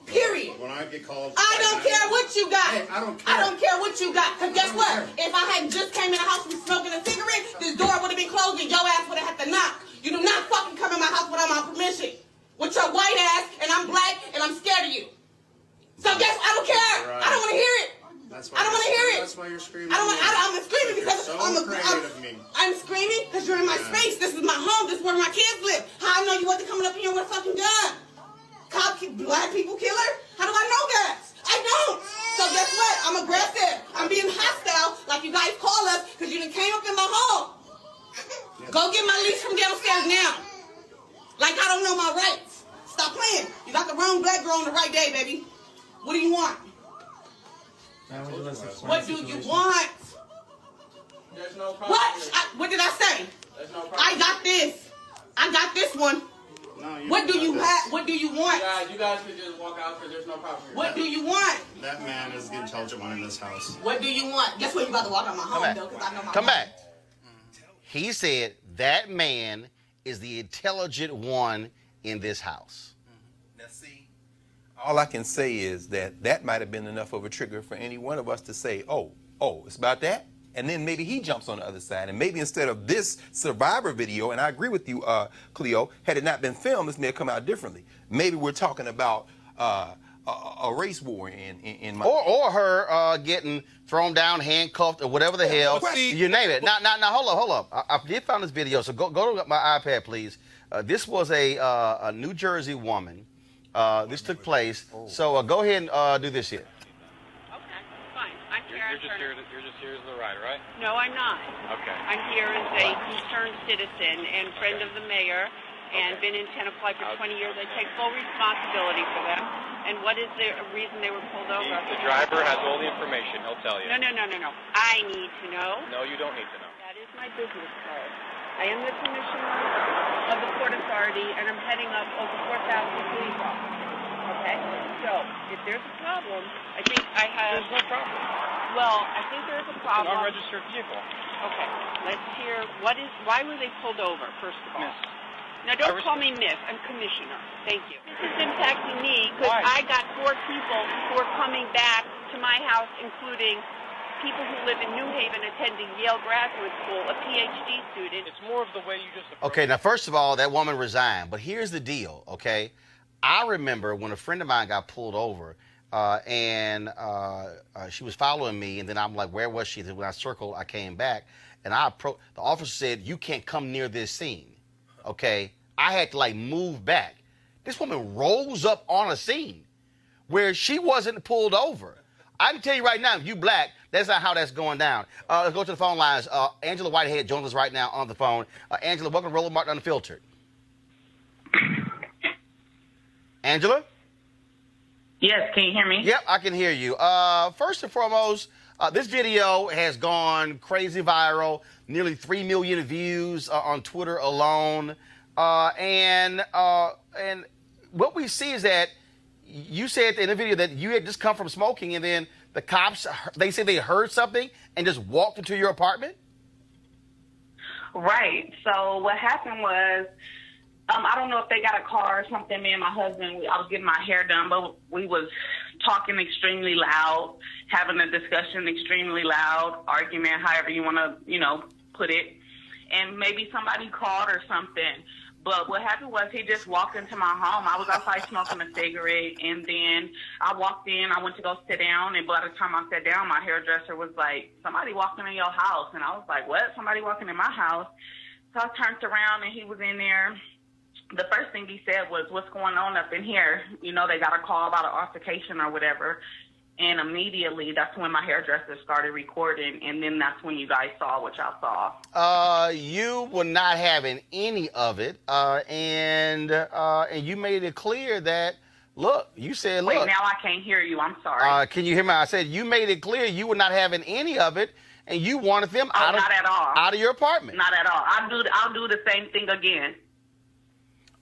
Period. When I get called, I don't care what you got. I don't care. I don't care what you got. Because guess what? If I had just came in the house and smoking a cigarette, this door would have been closed and your ass would have had to knock. You do not fucking come in my house without my permission. With your white ass, and I'm black, and I'm scared of you. So guess I don't care. Right. I don't want to hear it. I don't want to hear it. That's why you're screaming. I'm screaming because you're so afraid of me. I'm screaming because you're in my space. This is my home. This is where my kids live. How I know you wasn't coming up in here with a fucking gun? Black people killer? How do I know that? I don't. So guess what? I'm aggressive. I'm being hostile, like you guys call us, because you done came up in my home. Go get my lease from downstairs now. Like I don't know my rights. the right day, baby. What do you want? What do you want? There's no problem. What did I say? There's no problem. I got this. I got this one. No, What do you have? What do you want? You guys could just walk out because there's no problem. What do you want? That man is the intelligent one in this house. What do you want? Guess what? You about to walk out my home, though, because I know my Come home. back. He said that man is the intelligent one in this house. Now, see, all I can say is that might have been enough of a trigger for any one of us to say, oh, it's about that? And then maybe he jumps on the other side. And maybe instead of this Survivor video, and I agree with you, Cleo, had it not been filmed, this may have come out differently. Maybe we're talking about a race war in my... Or her getting thrown down, handcuffed, or whatever the hell. You name it. Now, hold up. I did find this video, so go to my iPad, please. This was a New Jersey woman. This took place. So go ahead and do this here. You're just here as the rider, right? No, I'm not. Okay. I'm here as a concerned citizen and friend of the mayor and been in Tenafly for 20 years. I take full responsibility for them. And what is the reason they were pulled over? The driver has all the information. He'll tell you. No. I need to know. No, you don't need to know. That is my business card. I am the commissioner of the Port Authority, and I'm heading up over 4,000 police officers. Okay? So, if there's a problem, I think I have... There's no problem. Well, I think there's a problem. It's an unregistered vehicle. Okay, let's hear, why were they pulled over, first of all? Miss. Now, don't call me Miss, I'm Commissioner. Thank you. This is impacting me because I got 4 people who are coming back to my house, including people who live in New Haven attending Yale Graduate School, a PhD student. It's more of the way you just... Okay, now, first of all, that woman resigned. But here's the deal, okay? I remember when a friend of mine got pulled over, and she was following me, and then I'm like, where was she? Then when I circled, I came back, and the officer said, you can't come near this scene, okay? I had to, move back. This woman rolls up on a scene where she wasn't pulled over. I can tell you right now, if you black, that's not how that's going down. Let's go to the phone lines. Angela Whitehead joins us right now on the phone. Angela, welcome to Roland Martin Unfiltered. Angela? Yes, can you hear me? Yep, I can hear you. First and foremost, this video has gone crazy viral, nearly 3 million views on Twitter alone. And what we see is that you said in the video that you had just come from smoking, and then the cops, they say they heard something and just walked into your apartment? Right. So what happened was, I don't know if they got a car or something. Me and my husband, I was getting my hair done, but we was talking extremely loud, having a discussion extremely loud, argument, however you want to, put it. And maybe somebody called or something. But what happened was he just walked into my home. I was outside smoking a cigarette, and then I walked in. I went to go sit down, and by the time I sat down, my hairdresser was like, somebody walking in your house. And I was like, what? Somebody walking in my house? So I turned around, and he was in there. The first thing he said was, what's going on up in here? They got a call about an altercation or whatever. And immediately, that's when my hairdresser started recording, and then that's when you guys saw what y'all saw. You were not having any of it, and you made it clear that, look, you said, look. Wait, now I can't hear you. I'm sorry. Can you hear me? I said you made it clear you were not having any of it, and you wanted them out of your apartment. Not at all. I'll do the same thing again.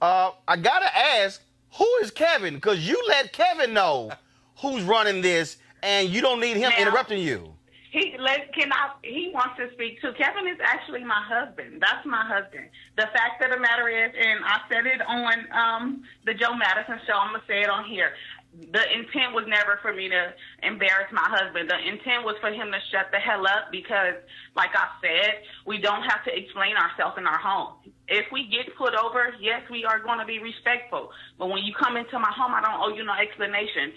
I gotta ask, who is Kevin? Because you let Kevin know who's running this, and you don't need him interrupting you. He wants to speak too. Kevin is actually my husband. That's my husband. The fact of the matter is, and I said it on the Joe Madison show, I'm gonna say it on here. The intent was never for me to embarrass my husband. The intent was for him to shut the hell up because, like I said, we don't have to explain ourselves in our home. If we get put over, yes, we are going to be respectful. But when you come into my home, I don't owe you no explanation.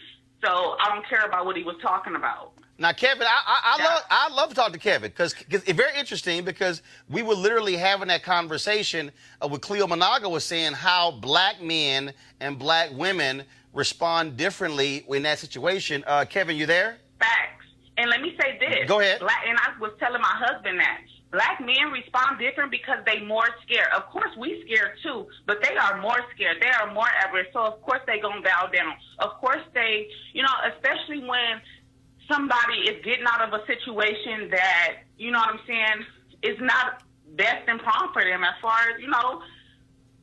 So I don't care about what he was talking about. Now, Kevin, I love to talk to Kevin because it's very interesting because we were literally having that conversation with Cleo Managa was saying how black men and black women respond differently in that situation. Kevin, you there? Facts. And let me say this. Go ahead. And I was telling my husband that Black men respond different because they more scared. Of course, we scared too, but they are more scared. They are more at risk. So, of course, they going to bow down. Of course, they, especially when somebody is getting out of a situation that, you know what I'm saying, is not best and prompt for them as far as,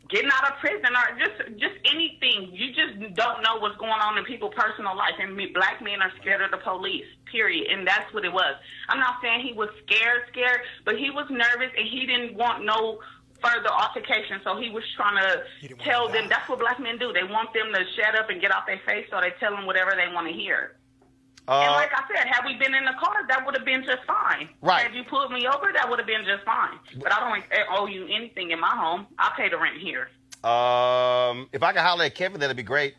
getting out of prison or just anything. You just don't know what's going on in people's personal life. And black men are scared of the police, period. And that's what it was. I'm not saying he was scared, but he was nervous and he didn't want no further altercation. So he was trying to tell them, that's what black men do. They want them to shut up and get off their face, so they tell them whatever they want to hear. And like I said, had we been in the car, that would have been just fine. Right. Had you pulled me over, that would have been just fine. But I don't owe you anything in my home. I pay the rent here. If I could holler at Kevin, that'd be great.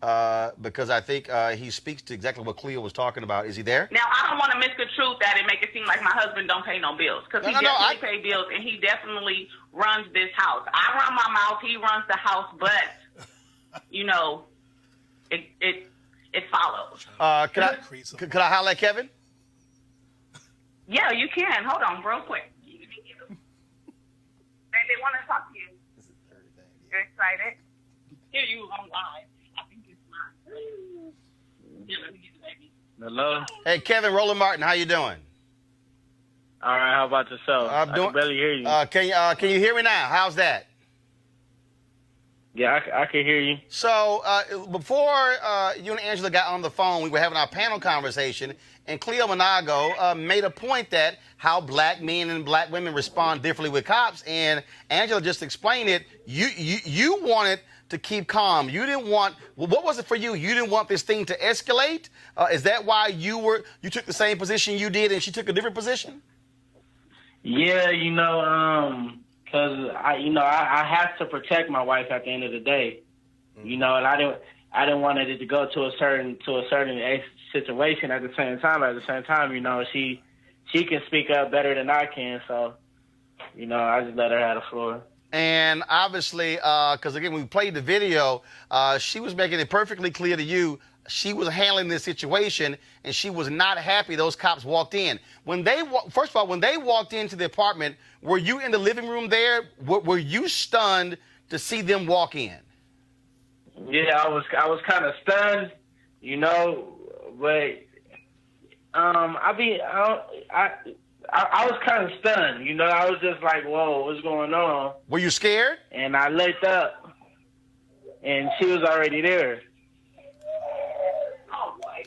Because I think he speaks to exactly what Cleo was talking about. Is he there? Now, I don't want to misconstrue that and make it seem like my husband don't pay no bills. Because he definitely pays bills, and he definitely runs this house. I run my mouth, he runs the house, but, it follows. Could I holler at Kevin? Yeah, you can. Hold on, real quick. They want to talk to you. You're excited? Hear you on live. I think it's mine. Yeah, let me get the baby. Hello? Hey, Kevin, Roland Martin, how you doing? All right, how about yourself? I can barely hear you. Can you hear me now? How's that? Yeah, I can hear you. So before you and Angela got on the phone, we were having our panel conversation, and Cleo Monago made a point that how black men and black women respond differently with cops, and Angela just explained it. You wanted to keep calm. You didn't want. Well, what was it for you? You didn't want this thing to escalate. Is that why you took the same position you did, and she took a different position? Yeah, because I have to protect my wife at the end of the day, and I didn't want it to go to a certain situation. At the same time, she can speak up better than I can, so I just let her have the floor. And obviously, because again, when we played the video, she was making it perfectly clear to you she was handling this situation, and she was not happy those cops walked in. First of all, when they walked into the apartment, were you in the living room there? Were you stunned to see them walk in? Yeah, I was kind of stunned, but I was kind of stunned, I was just like, whoa, what's going on? Were you scared? And I looked up, and she was already there.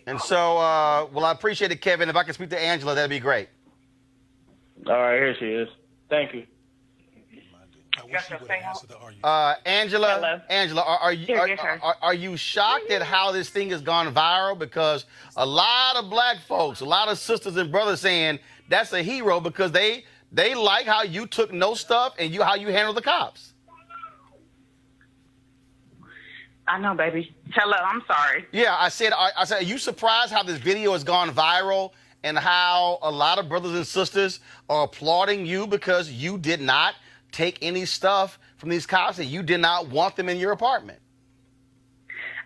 And so, I appreciate it, Kevin. If I can speak to Angela, that'd be great. All right, here she is. Thank you. Angela, Hello. Angela, are you shocked at how this thing has gone viral? Because a lot of black folks, a lot of sisters and brothers saying that's a hero because they like how you took no stuff and how you handled the cops. I know, baby. Hello, I'm sorry. Yeah, I said, are you surprised how this video has gone viral and how a lot of brothers and sisters are applauding you because you did not take any stuff from these cops and you did not want them in your apartment?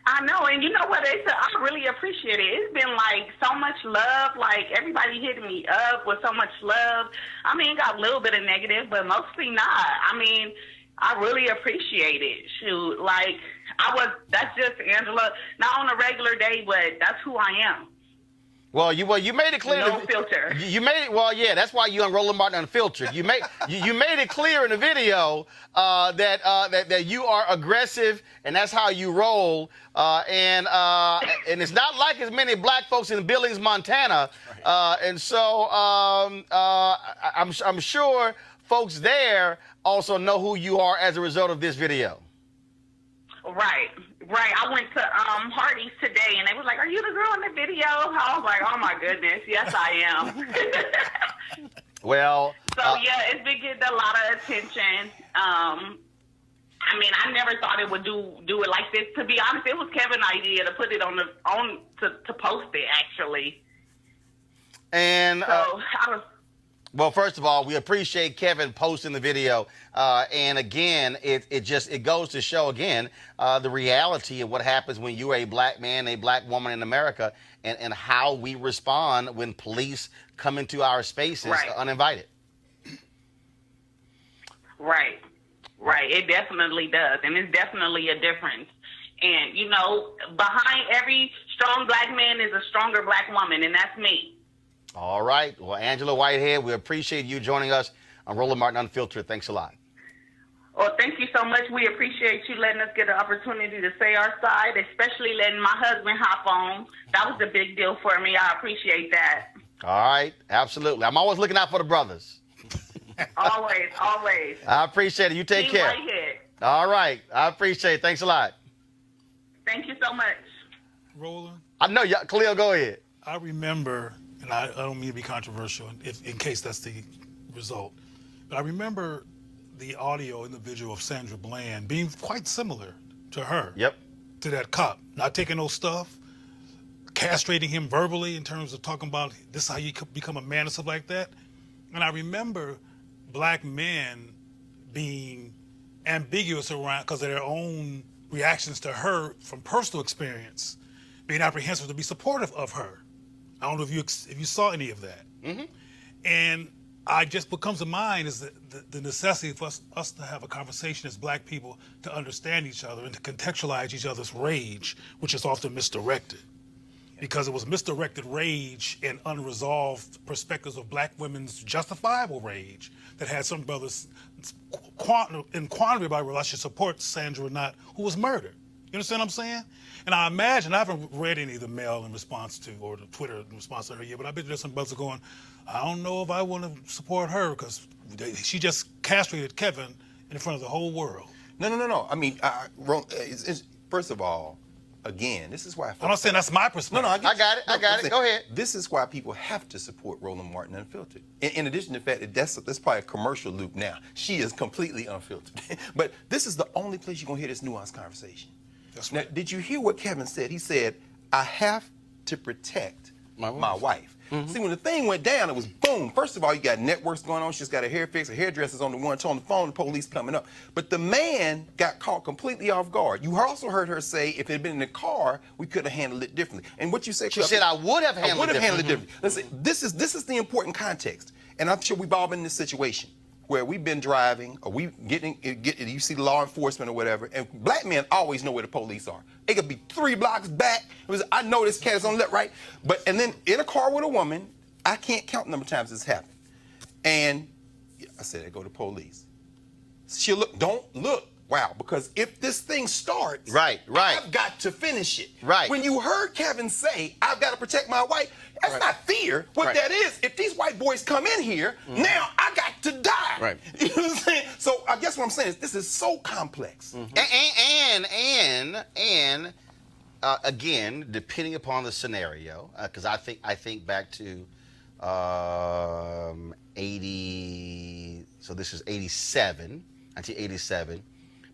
I know, and you know what? I really appreciate it. It's been like so much love. Like everybody hitting me up with so much love. I mean, got a little bit of negative, but mostly not. I mean, I really appreciate it. Shoot, like that's just Angela, not on a regular day, but that's who I am. Well, you made it clear. No filter. You made it. Well, yeah, that's why you on Roland Martin Unfiltered. You made it clear in the video that you are aggressive and that's how you roll. And it's not like as many black folks in Billings, Montana. And so I'm sure folks there also know who you are as a result of this video. Right. I went to Hardee's today, and they was like, "Are you the girl in the video?" I was like, "Oh my goodness, yes I am." Well. So yeah, it's been getting a lot of attention. I mean, I never thought it would do it like this. To be honest, it was Kevin's idea to put it to post it actually. And so well, first of all, we appreciate Kevin posting the video. And again, it goes to show again the reality of what happens when you're a black man, a black woman in America, and how we respond when police come into our spaces uninvited. Right. Right. It definitely does. And it's definitely a difference. And, you know, behind every strong black man is a stronger black woman, and that's me. All right. Well, Angela Whitehead, we appreciate you joining us on Roland Martin Unfiltered. Thanks a lot. Well, thank you so much. We appreciate you letting us get an opportunity to say our side, especially letting my husband hop on. That was a big deal for me. I appreciate that. All right. Absolutely. I'm always looking out for the brothers. Always, always. I appreciate it. You take Team care. Whitehead. All right. I appreciate it. Thanks a lot. Thank you so much. Roland? I know. Khalil, go ahead. I remember, and I don't mean to be controversial in case that's the result, but I remember the audio in the video of Sandra Bland being quite similar to her. Yep. To that cop. Not taking no stuff, castrating him verbally in terms of talking about this is how you become a man and stuff like that. And I remember black men being ambiguous around because of their own reactions to her from personal experience, being apprehensive to be supportive of her. I don't know if you saw any of that. Mm-hmm. And I just what comes to mind is the necessity for us to have a conversation as black people to understand each other and to contextualize each other's rage, which is often misdirected. Because it was misdirected rage and unresolved perspectives of black women's justifiable rage that had some brothers in quandary about whether I should support Sandra or not, who was murdered. You understand what I'm saying? And I imagine, I haven't read any of the mail in response to, or the Twitter in response to her yet, but I bet there's some brothers going, I don't know if I want to support her because she just castrated Kevin in front of the whole world. No. I mean, first of all, again, this is why I'm not saying that's my perspective. No, I got it. Go ahead. This is why people have to support Roland Martin Unfiltered. In addition to the fact that that's probably a commercial loop now. She is completely unfiltered. But this is the only place you're going to hear this nuanced conversation. That's now, right. did you hear what Kevin said? He said, I have to protect my wife. Mm-hmm. See, when the thing went down, it was boom. First of all, you got networks going on. She's got her hair fixed. Her hairdresser's on the one on the phone. The police coming up. But the man got caught completely off guard. You also heard her say, if it had been in the car, we could have handled it differently. And what you said, She said, I would have handled it differently. Listen, this is the important context. And I'm sure we've all been in this situation where we've been driving, or you see law enforcement or whatever, and black men always know where the police are. It could be 3 blocks back. I know this cat is on the left, right? And then in a car with a woman, I can't count the number of times this happened. And I said, I go to police. She'll look, don't look. Wow, because if this thing starts, right, I've got to finish it. Right. When you heard Kevin say, I've got to protect my wife, that's not fear. What that is, if these white boys come in here, now I got to die. Right. You know what I'm saying? So I guess what I'm saying is this is so complex. And again, depending upon the scenario, because I think back to 80. So this is 87, 1987.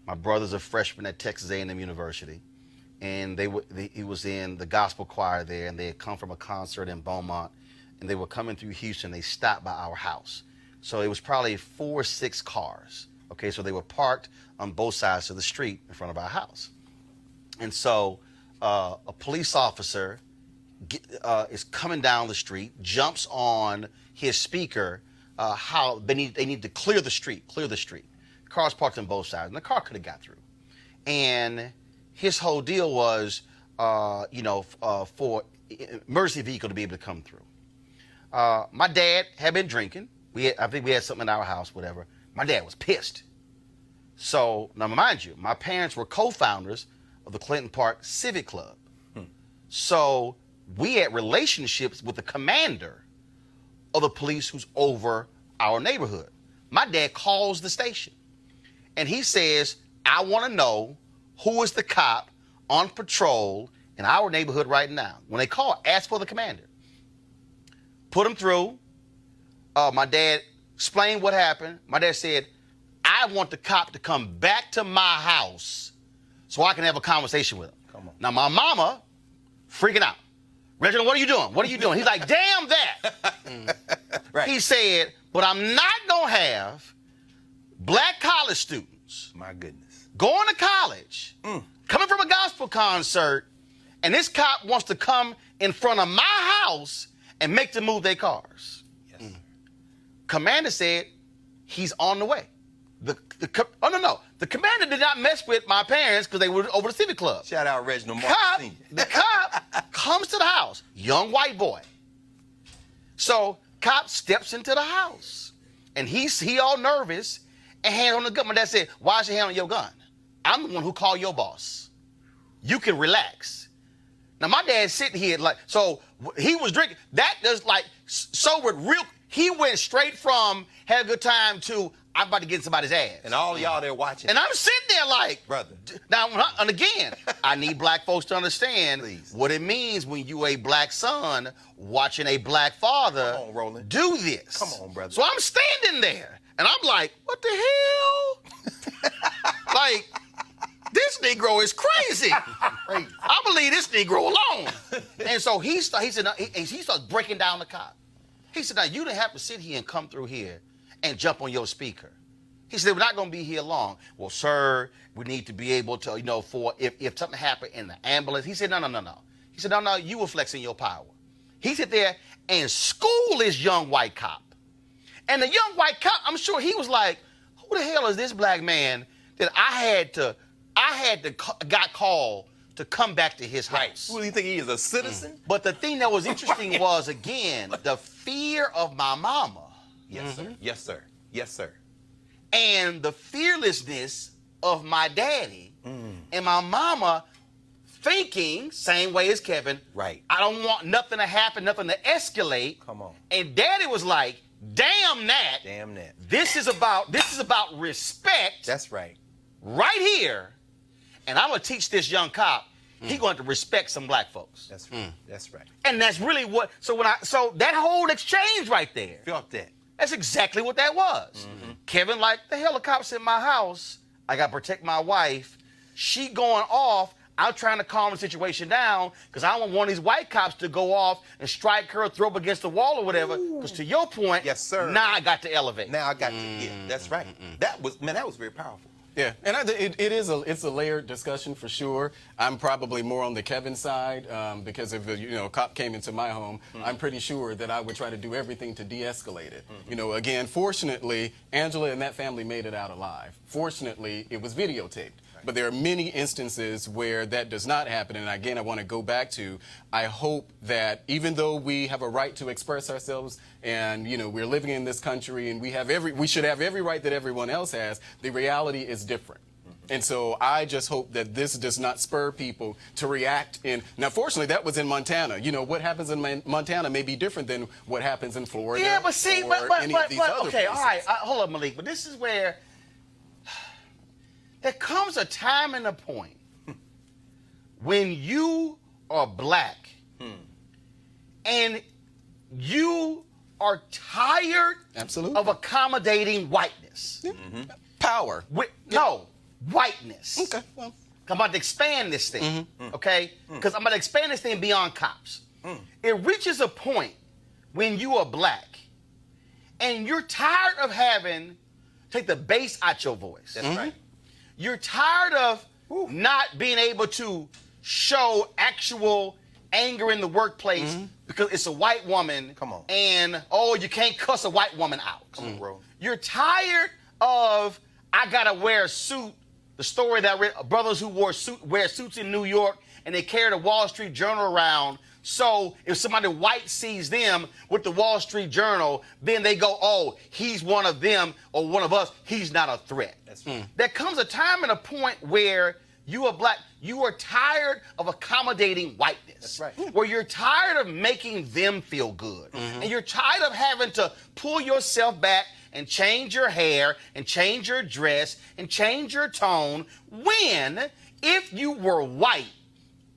My brother's a freshman at Texas A&M University, and he was in the gospel choir there, and they had come from a concert in Beaumont, and they were coming through Houston. They stopped by our house. So it was probably 4 or 6 cars. Okay, so they were parked on both sides of the street in front of our house. And so a police officer is coming down the street, jumps on his speaker, how they need to clear the street. Cars parked on both sides, and the car could have got through. And his whole deal was, for emergency vehicle to be able to come through. My dad had been drinking. I think we had something in our house, whatever. My dad was pissed. So, now mind you, my parents were co-founders of the Clinton Park Civic Club. So, we had relationships with the commander of the police who's over our neighborhood. My dad calls the station, and he says, I want to know who is the cop on patrol in our neighborhood right now. When they call, ask for the commander. Put him through. My dad explained what happened. My dad said, I want the cop to come back to my house so I can have a conversation with him. Come on. Now, my mama freaking out. Reginald, what are you doing? What are you doing? He's like, damn that. Right. He said, but I'm not going to have black college students. My goodness. Going to college, coming from a gospel concert, and this cop wants to come in front of my house and make them move their cars. Yes. Commander said he's on the way. The commander did not mess with my parents because they were over the Civic Club. Shout out Reginald Martin. The cop comes to the house, young white boy. So cop steps into the house, and he all nervous and hands on the gun. My dad said, "Why is your hand on your gun? I'm the one who called your boss. You can relax." Now my dad's sitting here like, so he was drinking. That does like sobered real. He went straight from had a good time to I'm about to get somebody's ass. And all y'all there watching. And I'm sitting there like, brother. Now, and again, I need black folks to understand what it means when you a black son watching a black father Come on, Roland. do this. Come on, brother. So I'm standing there, and I'm like, what the hell? Like, this Negro is crazy. I believe this Negro alone. And so he starts breaking down the cop. He said, now, you didn't have to sit here and come through here and jump on your speaker. He said, we're not going to be here long. Well, sir, we need to be able to, for if something happened in the ambulance. He said, no. He said, no, you were flexing your power. He sit there and school this young white cop. And the young white cop, I'm sure he was like, who the hell is this black man that I got called to come back to his house? Who do you think he is, a citizen? But the thing that was interesting was, again, the fear of my mama. Yes, sir. Yes, sir. Yes, sir. And the fearlessness of my daddy and my mama thinking, same way as Kevin, right. I don't want nothing to happen, nothing to escalate. Come on. And daddy was like, damn that. Damn that. This is about respect. That's right. Right here. And I'm going to teach this young cop, he's going to respect some black folks. That's right. That's right. And that's really what, so that whole exchange right there. Felt that. That's exactly what that was. Kevin, like, the hell, the cops in my house. I got to protect my wife. She going off. I'm trying to calm the situation down because I don't want these white cops to go off and strike her, throw up against the wall or whatever. Because to your point, yes, sir. Now I got to elevate. Now I got to, yeah, that's right. That was very powerful. Yeah, and it's a layered discussion for sure. I'm probably more on the Kevin side because if a cop came into my home, I'm pretty sure that I would try to do everything to de-escalate it. Again, fortunately, Angela and that family made it out alive. Fortunately, it was videotaped. But there are many instances where that does not happen. And again, I want to go back to, I hope that even though we have a right to express ourselves and, we're living in this country and we should have every right that everyone else has, the reality is different. And so I just hope that this does not spur people to react now, fortunately, that was in Montana. What happens in Montana may be different than what happens in Florida. Yeah, but see, any of these other okay, places. all right, hold up, Malik, but this is where there comes a time and a point when you are black and you are tired of accommodating whiteness. Power. No, whiteness. Okay. Well, I'm about to expand this thing, okay? Because I'm about to expand this thing beyond cops. It reaches a point when you are black and you're tired of take the bass out your voice. That's right. You're tired of not being able to show actual anger in the workplace because it's a white woman. Come on. And, you can't cuss a white woman out. Come on, bro. You're tired of, I got to wear a suit. The story that I read, brothers who wear suits in New York and they carry the Wall Street Journal around. So if somebody white sees them with the Wall Street Journal, then they go, oh, he's one of them or one of us. He's not a threat. That's right. There comes a time and a point where you are black. You are tired of accommodating whiteness. That's right. Where you're tired of making them feel good. And you're tired of having to pull yourself back and change your hair and change your dress and change your tone when, if you were white,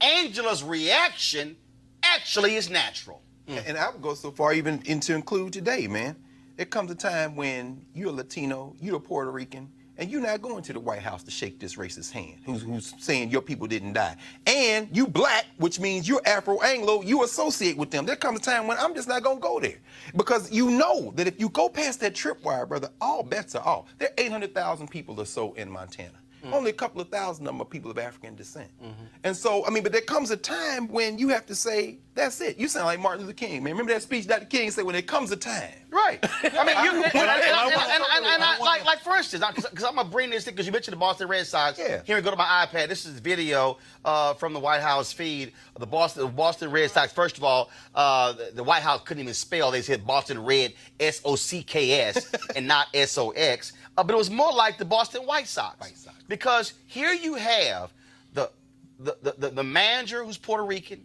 Angela's reaction actually is natural. And I would go so far even to include today, man. There comes a time when you're a Latino, you're a Puerto Rican, and you're not going to the White House to shake this racist hand who's saying your people didn't die. And you black, which means you're Afro-Anglo, you associate with them. There comes a time when I'm just not going to go there. Because you know that if you go past that tripwire, brother, all bets are off. There are 800,000 people or so in Montana. Only a couple of thousand of them are people of African descent. And so, I mean, but there comes a time when you have to say, that's it. You sound like Martin Luther King, man. Remember that speech Dr. King said, when there comes a time. Right. I mean, like for instance, because I'm going to bring this thing, because you mentioned the Boston Red Sox. Yeah. Here we go to my iPad. This is video from the White House feed of the Boston Red Sox. First of all, the White House couldn't even spell. They said Boston Red, S-O-C-K-S, and not S-O-X. But it was more like the Boston White Sox. Because here you have the manager who's Puerto Rican,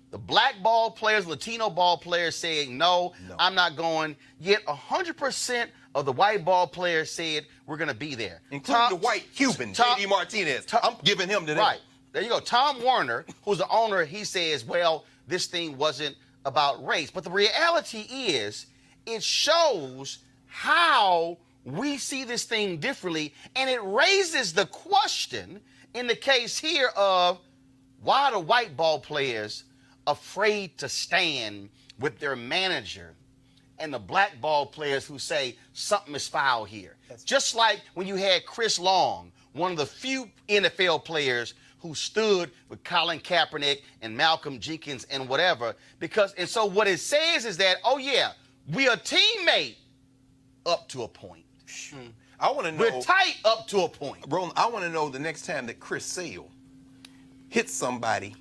the black ball players, Latino ball players saying, no, I'm not going. Yet 100% of the white ball players said, we're going to be there. Including the white Cuban, J.D. Martinez. I'm giving him to that. Right. There you go. Tom Warner, who's the owner, he says, well, this thing wasn't about race. But the reality is, it shows how we see this thing differently, and it raises the question in the case here of why are the white ball players afraid to stand with their manager and the black ball players who say something is foul here. Just like when you had Chris Long, one of the few NFL players who stood with Colin Kaepernick and Malcolm Jenkins and whatever, and so what it says is that, oh yeah, we are teammate up to a point. I want to know. We're tight up to a point. Roland, I want to know the next time that Chris Sale hits somebody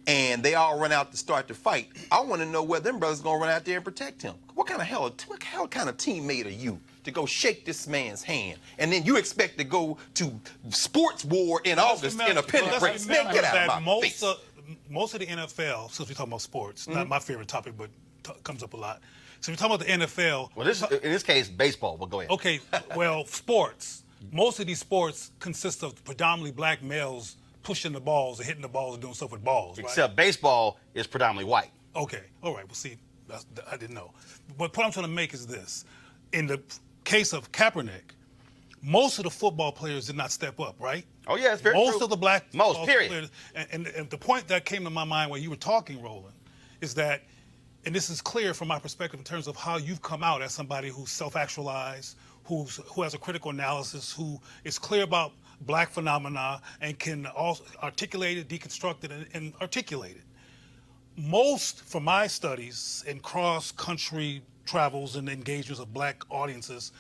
and they all run out to start the fight, I want to know whether them brothers going to run out there and protect him. What kind of teammate are you to go shake this man's hand, and then you expect to go to sports war in August in a pennant race? Man, get out of my face. Most of the NFL, since we're talking about sports, not my favorite topic, but comes up a lot. So we're talking about the NFL. Well, in this case, baseball, but go ahead. Okay, well, sports. Most of these sports consist of predominantly black males pushing the balls and hitting the balls and doing stuff with balls, right? Except baseball is predominantly white. Okay, all right. Well, see, I didn't know. But the point I'm trying to make is this. In the case of Kaepernick, most of the football players did not step up, right? Oh, yeah, it's very true. Most of the black period. players. And the point that came to my mind while you were talking, Roland, is that, and this is clear from my perspective in terms of how you've come out as somebody who's self-actualized, who has a critical analysis, who is clear about black phenomena and can also articulate it, deconstruct it, and articulate it. Most, from my studies and cross-country travels and engagements of black audiences,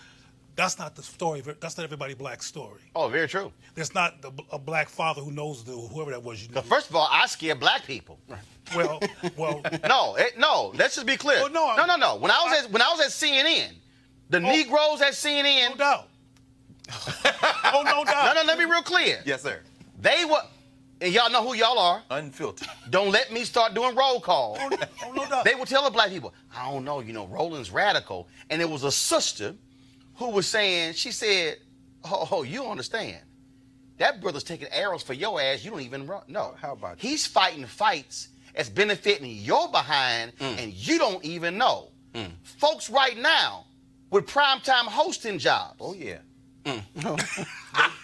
that's not the story. That's not everybody black's story. Oh, very true. There's not a black father who knows whoever that was. First of all, I scare black people. Well. No. Let's just be clear. Well, no. When I was at CNN, the Negroes at CNN. No doubt. No doubt. No. Let me be real clear. Yes, sir. They were, and y'all know who y'all are. Unfiltered. Don't let me start doing roll call. No doubt. They will tell the black people, I don't know, Roland's radical. And it was a sister who was saying, she said, oh, you don't understand. That brother's taking arrows for your ass. You don't even run. No. How about that? He's fighting fights that's benefiting your behind, and you don't even know. Folks right now with primetime hosting jobs. Oh, yeah.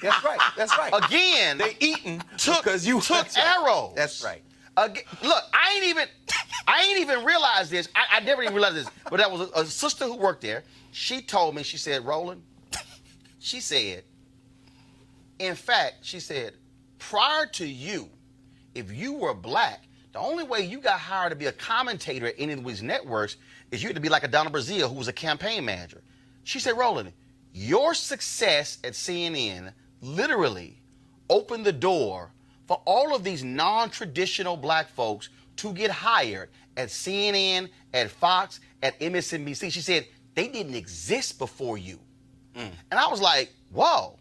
That's right. Again, they eating because you took arrows. That's right. Look, I ain't even realized this. I never even realized this. But that was a sister who worked there. She told me, she said, Roland, she said, in fact, she said, prior to you, if you were black, the only way you got hired to be a commentator at any of these networks is you had to be like a Donna Brazile, who was a campaign manager. She said, Roland, your success at CNN literally opened the door for all of these non-traditional black folks to get hired at CNN, at Fox, at MSNBC. She said, they didn't exist before you. And I was like, whoa.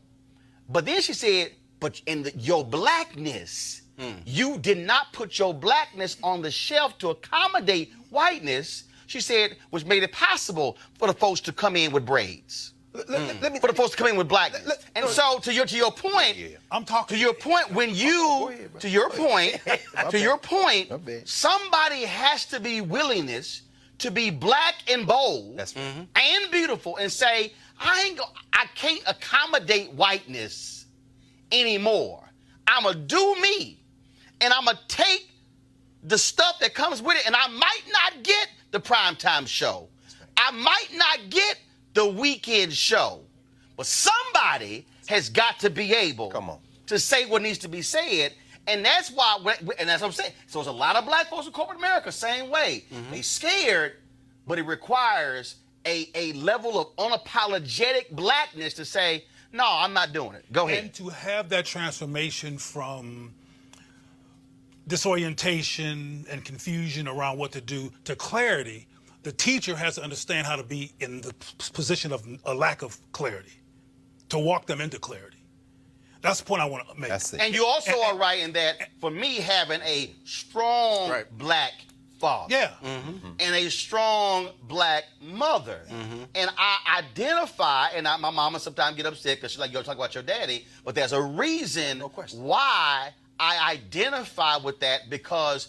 But then she said, but in your blackness, you did not put your blackness on the shelf to accommodate whiteness, she said, which made it possible for the folks to come in with braids. For the folks to come in with blackness. So to your point, I'm talking to your point, when you to your point, somebody has to be willingness to be black and bold and beautiful and say, I can't accommodate whiteness anymore. I'ma do me, and I'ma take the stuff that comes with it, and I might not get the primetime show. I might not get the weekend show, but somebody has got to be able to say what needs to be said. And that's why, and that's what I'm saying. So there's a lot of black folks in corporate America, same way. They scared, but it requires a level of unapologetic blackness to say, no, I'm not doing it. Go ahead. And to have that transformation from disorientation and confusion around what to do to clarity, the teacher has to understand how to be in the position of a lack of clarity, to walk them into clarity. That's the point I want to make. And you also are right in that, for me, having a strong black father and a strong black mother, and I identify, and my mama sometimes get upset because she's like, you talk about your daddy, but there's a reason why I identify with that, because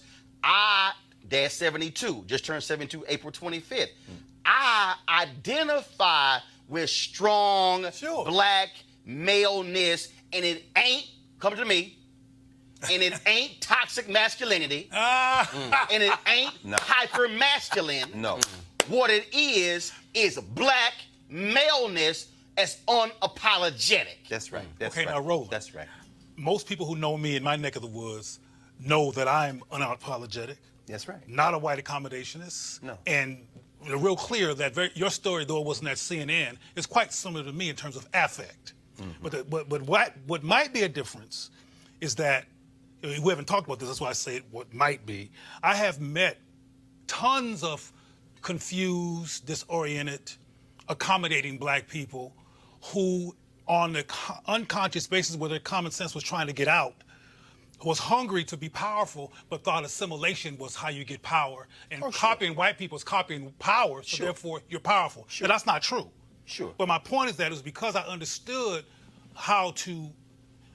Dad's 72, just turned 72 April 25th. I identify with strong black maleness, and it ain't, come to me, and it ain't toxic masculinity, and it ain't hyper-masculine. No. What it is black maleness as unapologetic. That's right. Now, Roland. That's right. Most people who know me in my neck of the woods know that I'm unapologetic. That's right. Not a white accommodationist. No. And real clear that your story, though it wasn't at CNN, is quite similar to me in terms of affect. But what might be a difference is that, we haven't talked about this, that's why I say what might be. I have met tons of confused, disoriented, accommodating black people who, on the unconscious basis where their common sense was trying to get out, was hungry to be powerful, but thought assimilation was how you get power. And copying white people is copying power, so therefore you're powerful. And that's not true. But my point is that it was because I understood how to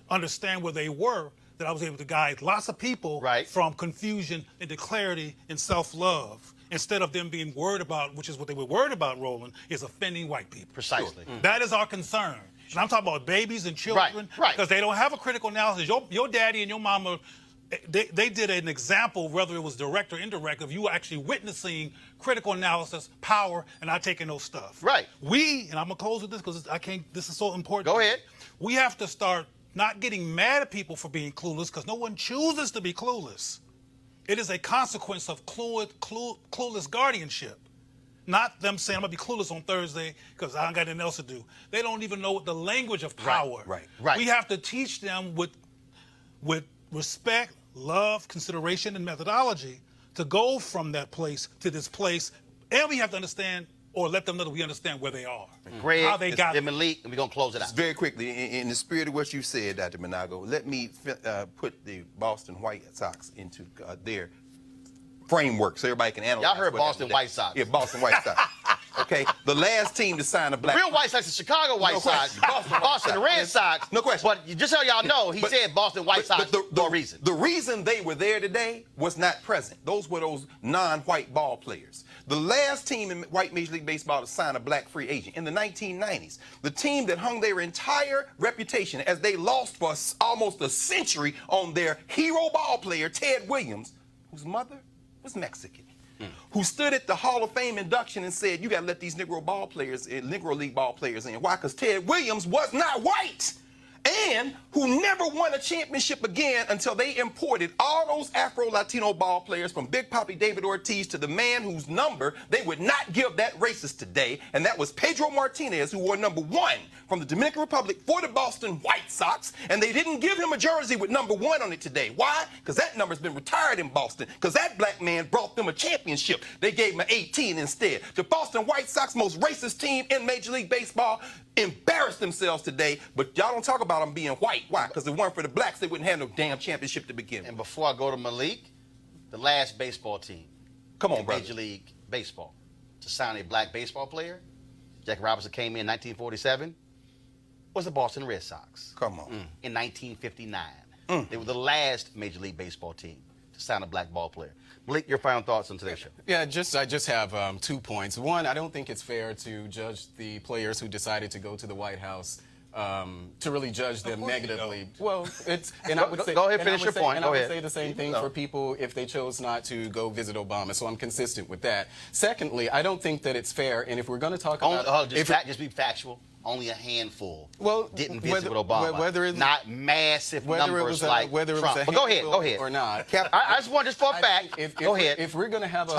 understand where they were that I was able to guide lots of people from confusion into clarity and self-love, instead of them being worried about, which is what they were worried about, Roland, is offending white people. Precisely. That is our concern. And I'm talking about babies and children, because they don't have a critical analysis. Your daddy and your mama, they did an example, whether it was direct or indirect, of you actually witnessing critical analysis, power, and not taking no stuff. Right. And I'm going to close with this because this is so important. Go ahead. We have to start not getting mad at people for being clueless, because no one chooses to be clueless. It is a consequence of clueless guardianship. Not them saying, I'm going to be clueless on Thursday because I don't got anything else to do. They don't even know the language of power. Right. We have to teach them with respect, love, consideration, and methodology to go from that place to this place. And we have to understand, or let them know that we understand where they are. Greg, how they got it. Malik, and we're going to close it out. Just very quickly, in the spirit of what you said, Dr. Monago, let me put the Boston White Sox into their framework so everybody can analyze. Y'all heard Boston White Sox. Yeah, Boston White Sox. Okay, the last team to sign a black. Real White Sox is Chicago White Sox. Boston Red Sox. No question. But just so y'all know, he said Boston White Sox for a reason. The reason they were there today was not present. Those were those non-white ball players. The last team in white Major League Baseball to sign a black free agent in the 1990s. The team that hung their entire reputation as they lost for almost a century on their hero ball player, Ted Williams, whose mother was Mexican, who stood at the Hall of Fame induction and said, you got to let these Negro ball players, Negro League ball players in. Why? Because Ted Williams was not white. And who never won a championship again until they imported all those Afro-Latino ball players, from Big Papi David Ortiz to the man whose number they would not give that racist today, and that was Pedro Martinez, who wore number 1 from the Dominican Republic for the Boston White Sox, and they didn't give him a jersey with number 1 on it today. Why? Because that number's been retired in Boston, because that black man brought them a championship. They gave him an 18 instead. The Boston White Sox, most racist team in Major League Baseball, embarrassed themselves today, but y'all don't talk about them being white. Why? Because if it weren't for the blacks, they wouldn't have no damn championship to begin with. And before I go to Malik, the last baseball team in Major League Baseball to sign a black baseball player, Jackie Robinson came in 1947, was the Boston Red Sox. Come on. In 1959. They were the last Major League Baseball team to sign a black ball player. Malik, your final thoughts on today's show? Yeah, I just have 2 points. One, I don't think it's fair to judge the players who decided to go to the White House, to really judge them negatively. Well, and I would say, go ahead, finish your point. And I would say the same thing for people if they chose not to go visit Obama. So I'm consistent with that. Secondly, I don't think that it's fair. And if we're going to talk about, just be factual. only a handful Well, didn't visit with Obama. Whether it's not massive numbers like whether it was Trump. a But go ahead. or not. I just want for a fact. Go ahead. If we're going to have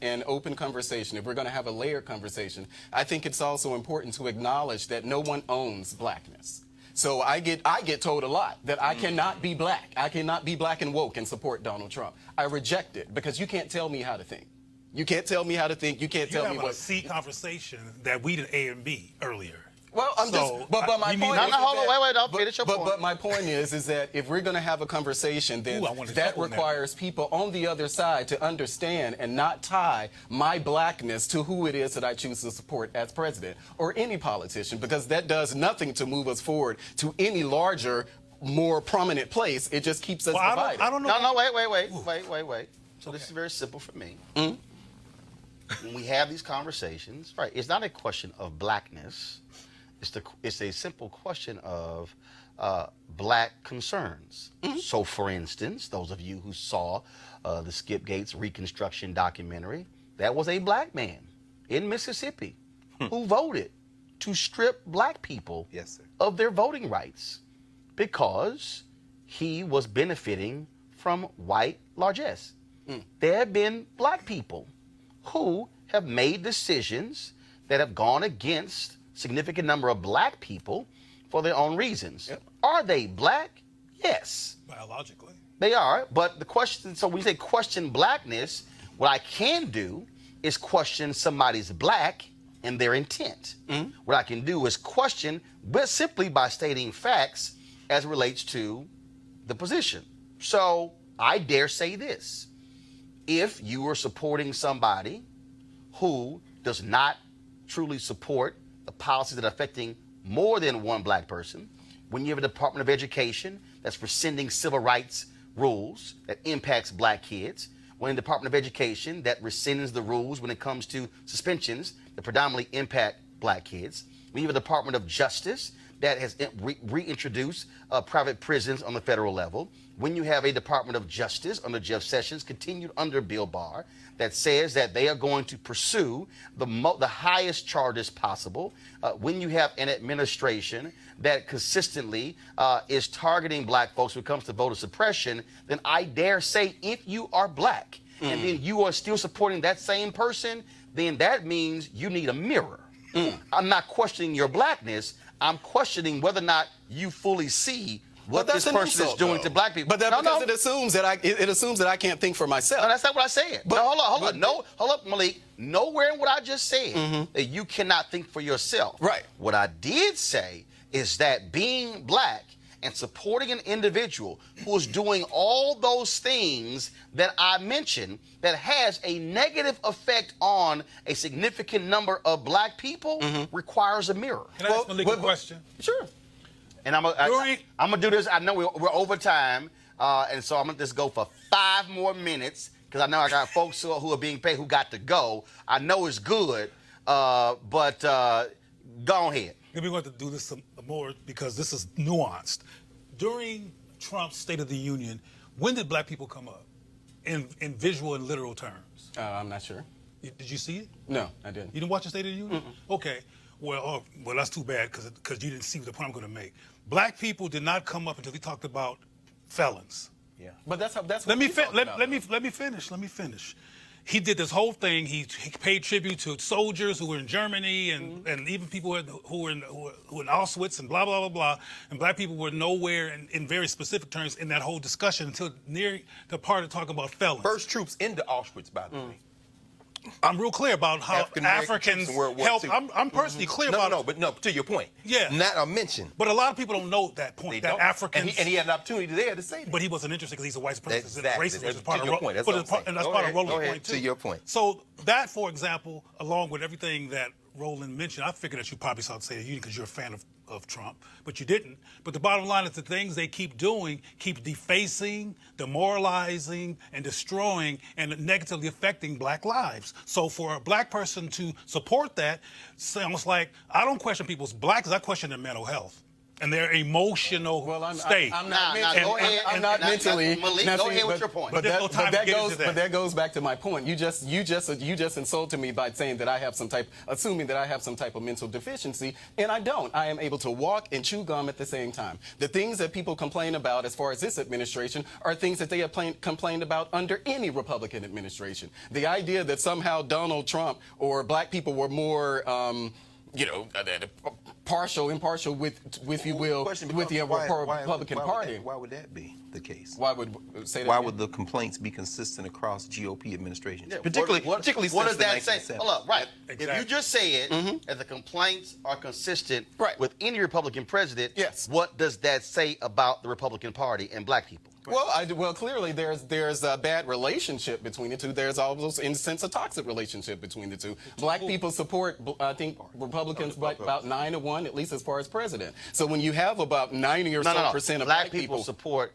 an open conversation, if we're going to have a layered conversation, I think it's also important to acknowledge that no one owns blackness. So I get told a lot that I cannot be black. I cannot be black and woke and support Donald Trump. I reject it because you can't tell me how to think. You can't tell me how to think. You can't tell me what. You have a C conversation that we did A and B earlier. Well, but my point is finish your point. But my point is that if we're going to have a conversation, then that requires people on the other side to understand and not tie my blackness to who it is that I choose to support as president or any politician, because that does nothing to move us forward to any larger, more prominent place. It just keeps us divided. I don't know. No, wait. So this is very simple for me. Mm-hmm. When we have these conversations, right, it's not a question of blackness. It's a simple question of black concerns. Mm-hmm. So, for instance, those of you who saw the Skip Gates Reconstruction documentary, that was a black man in Mississippi who voted to strip black people of their voting rights because he was benefiting from white largesse. There have been black people who have made decisions that have gone against significant number of black people for their own reasons. Yep. Are they black? Yes. Biologically. They are. But the question, so when you say question blackness, what I can do is question somebody's black and their intent. What I can do is question, but simply by stating facts as it relates to the position. So I dare say this. If you are supporting somebody who does not truly support the policies that are affecting more than one black person, when you have a Department of Education that's rescinding civil rights rules that impacts black kids, when a Department of Education that rescinds the rules when it comes to suspensions that predominantly impact black kids, when you have a Department of Justice that has reintroduced private prisons on the federal level, when you have a Department of Justice under Jeff Sessions, continued under Bill Barr, that says that they are going to pursue the highest charges possible, when you have an administration that consistently is targeting black folks when it comes to voter suppression, then I dare say if you are black and then you are still supporting that same person, then that means you need a mirror. I'm not questioning your blackness. I'm questioning whether or not you fully see what this person is doing to black people. But because it assumes that I can't think for myself. No, that's not what I said. But hold up, Malik. Nowhere in what I just said that you cannot think for yourself. Right. What I did say is that being black and supporting an individual who is doing all those things that I mentioned that has a negative effect on a significant number of black people requires a mirror. Can I ask Malik a question? Sure. And I'm gonna do this. I know we're over time, and so I'm gonna just go for 5 more minutes because I know I got folks who are being paid who got to go. I know it's good, but go ahead. Maybe we want to do this some more because this is nuanced. During Trump's State of the Union, when did black people come up in visual and literal terms? I'm not sure. Did you see it? No, I didn't. You didn't watch the State of the Union? Okay. Well, that's too bad because you didn't see the point I'm going to make. Black people did not come up until he talked about felons. Yeah. But that's what let me finish. He did this whole thing. He paid tribute to soldiers who were in Germany and even people who were in Auschwitz and blah, blah, blah, blah. And black people were nowhere in very specific terms in that whole discussion until near the part of talking about felons. First troops into Auschwitz, by the way. I'm real clear about how Africans help. I'm personally clear about it. But to your point. Yeah. Not a mention. But a lot of people don't know that point. That Africans. And he had an opportunity there to say that. But he wasn't interested because he's a white supremacist and Exactly. racist. That's part of your point. That's and that's part of Roland's point, too. To your point. So that, for example, along with everything that Roland mentioned, I figured that you probably saw the State of the Union because you're a fan of Trump, but you didn't. But the bottom line is the things they keep doing keep defacing, demoralizing, and destroying and negatively affecting black lives. So for a black person to support that sounds like I don't question people's blackness, I question their mental health. and their emotional state. I'm not mentally. Malik, go ahead with your point. But that goes back to my point. You just insulted me by saying that assuming that I have some type of mental deficiency, and I don't. I am able to walk and chew gum at the same time. The things that people complain about as far as this administration are things that they have complained about under any Republican administration. The idea that somehow Donald Trump or black people were more impartial with if you will, with the Republican Party. Why would that be the case? Why would the complaints be consistent across GOP administrations? Yeah, particularly what since does that the say? Hold up, right. Exactly. If you just say it, that the complaints are consistent with any Republican president, yes. What does that say about the Republican Party and black people? Well, clearly there's a bad relationship between the two. There's also, in a sense, a toxic relationship between the two. Black people support, I think, Republicans by about 9-1, at least as far as president. So when you have about 90 or so percent of black people support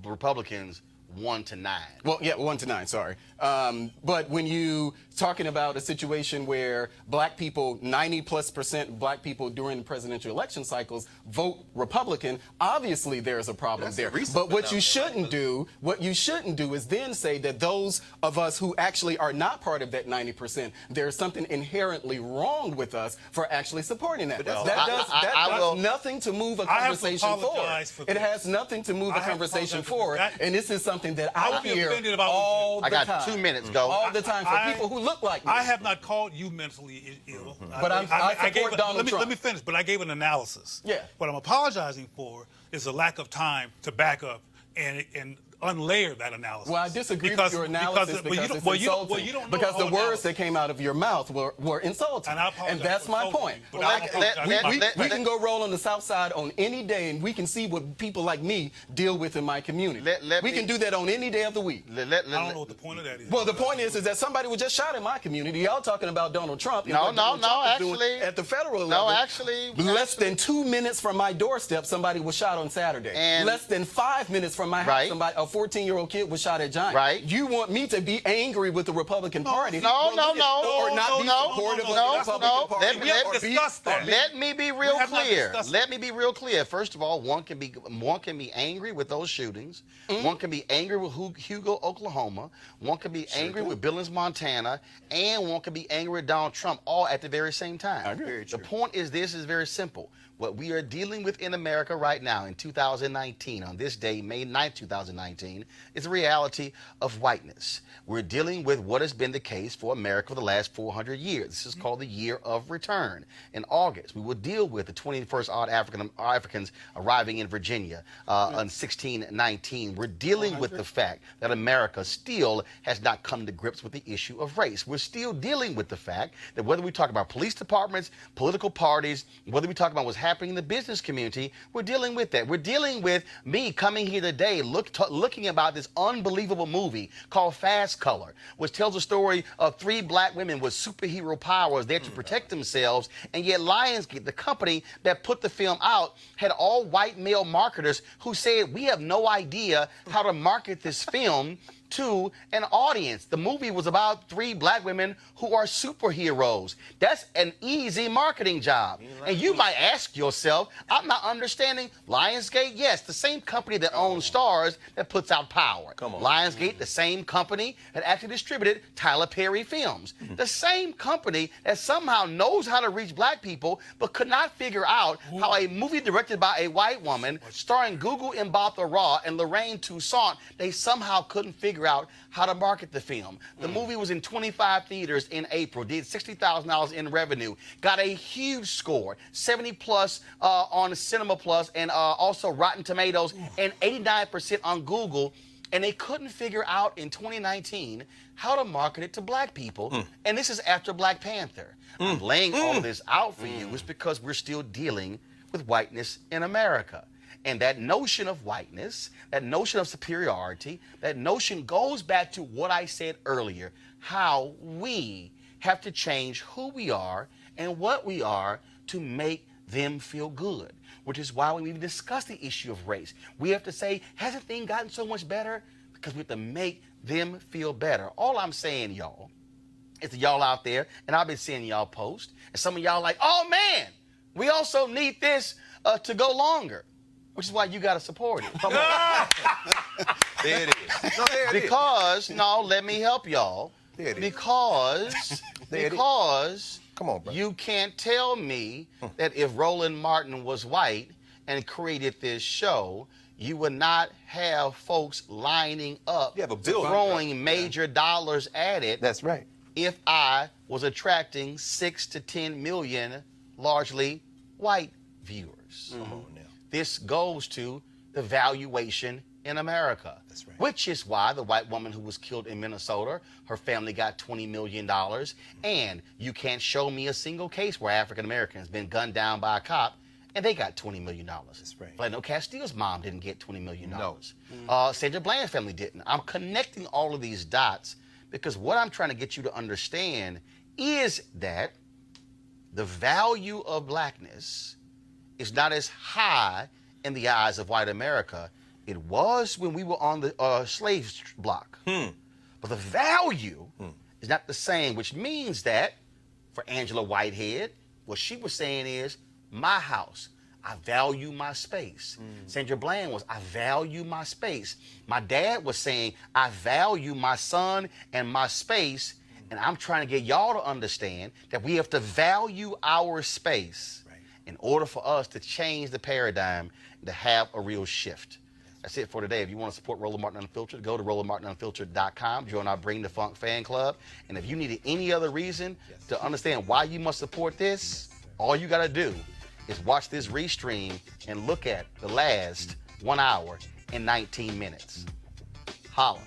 Republicans 1-9. Well, yeah, 1-9. Sorry. But when you talking about a situation where black people, 90+% black people during the presidential election cycles vote Republican, obviously there's a problem there. But what you shouldn't do is then say that those of us who actually are not part of that 90%, there's something inherently wrong with us for actually supporting that. That does nothing to move a conversation forward. It has nothing to move a conversation forward, and this is something that I hear all the time. I got 2 minutes. Go. All the time for people who look like me. I have not called you mentally ill. But I support Donald Trump. Let me finish. But I gave an analysis. Yeah. What I'm apologizing for is the lack of time to back up and unlayer that analysis. Well, I disagree with your analysis because it's insulting. Because the words that came out of your mouth were insulting. And that's my point. We can go roll on the South Side on any day, and we can see what people like me deal with in my community. We can do that on any day of the week. I don't know what the point of that is. Well, the point is that somebody was just shot in my community. Y'all talking about Donald Trump. Actually, at the federal level. Less than 2 minutes from my doorstep, somebody was shot on Saturday. And less than 5 minutes from my house, a 14-year-old kid was shot at Giant. Right. You want me to be angry with the Republican Party? Or not be supportive of the Republican Party? Let me be real clear. Let me be real clear. First of all, one can be angry with those shootings. One can be angry with Hugo, Oklahoma. One can be angry with Billings, Montana, and one can be angry with Donald Trump, all at the very same time. I agree. The point is this is very simple. What we are dealing with in America right now in 2019, on this day, May 9th, 2019, is the reality of whiteness. We're dealing with what has been the case for America for the last 400 years. This is called the Year of Return. In August, we will deal with the 21st odd Africans arriving in Virginia on 1619. We're dealing with the fact that America still has not come to grips with the issue of race. We're still dealing with the fact that whether we talk about police departments, political parties, whether we talk about what's happening in the business community, we're dealing with that. We're dealing with me coming here today looking about this unbelievable movie called Fast Color, which tells a story of 3 black women with superhero powers there to protect themselves, and yet Lionsgate, the company that put the film out, had all white male marketers who said, we have no idea how to market this film to an audience. The movie was about 3 black women who are superheroes. That's an easy marketing job. And you might ask yourself, I'm not understanding. Lionsgate, yes, the same company that owns Stars that puts out Power. Lionsgate, the same company that actually distributed Tyler Perry films. The same company that somehow knows how to reach black people but could not figure out how a movie directed by a white woman starring Gugu Mbatha Raw and Lorraine Toussaint, they somehow couldn't figure out how to market the film. The movie was in 25 theaters in April, did $60,000 in revenue, got a huge score, 70+ on Cinema Plus, and also Rotten Tomatoes, and 89% on Google. And they couldn't figure out in 2019 how to market it to black people. And this is after Black Panther. I'm laying all of this out for you is because we're still dealing with whiteness in America. And that notion of whiteness, that notion of superiority, that notion goes back to what I said earlier, how we have to change who we are and what we are to make them feel good, which is why when we discuss the issue of race, we have to say, hasn't things gotten so much better? Because we have to make them feel better. All I'm saying, y'all, is to y'all out there, and I've been seeing y'all post, and some of y'all like, oh man, we also need this to go longer, which is why you got to support it. Come on. There it is. No, there it is. Because, no, let me help y'all. There it is. Because Come on, bro. you can't tell me that if Roland Martin was white and created this show, you would not have folks lining up, throwing major dollars at it. That's right. If I was attracting 6 to 10 million largely white viewers. Come on now. This goes to the valuation in America. That's right. Which is why the white woman who was killed in Minnesota, her family got $20 million. And you can't show me a single case where African Americans been gunned down by a cop and they got $20 million. That's right. Philando Castile's mom didn't get $20 million. No. Sandra Bland's family didn't. I'm connecting all of these dots because what I'm trying to get you to understand is that the value of blackness is not as high in the eyes of white America. It was when we were on the slave block. But the value is not the same, which means that for Angela Whitehead, what she was saying is, my house, I value my space. Sandra Bland was, I value my space. My dad was saying, I value my son and my space. And I'm trying to get y'all to understand that we have to value our space in order for us to change the paradigm and to have a real shift. That's it for today. If you want to support Roland Martin Unfiltered, go to RolandMartinUnfiltered.com. Join our Bring the Funk fan club. And if you needed any other reason to understand why you must support this, all you got to do is watch this restream and look at the last 1 hour and 19 minutes. Holla.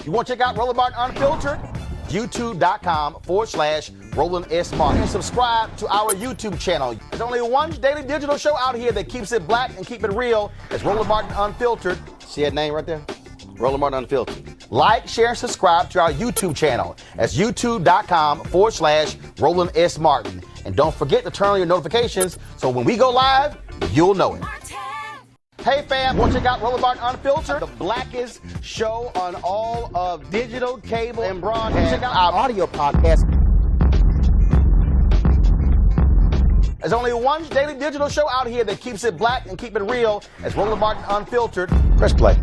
You want to check out Roland Martin Unfiltered? YouTube.com/Roland S. Martin. And subscribe to our YouTube channel. There's only one daily digital show out here that keeps it black and keep it real. It's Roland Martin Unfiltered. See that name right there? Roland Martin Unfiltered. Like, share, and subscribe to our YouTube channel. That's YouTube.com/Roland S. Martin. And don't forget to turn on your notifications so when we go live, you'll know it. Hey fam, want to check out Roland Martin Unfiltered, the blackest show on all of digital, cable, and broadcast. Check out our audio podcast. There's only one daily digital show out here that keeps it black and keep it real. It's Roland Martin Unfiltered. Press play.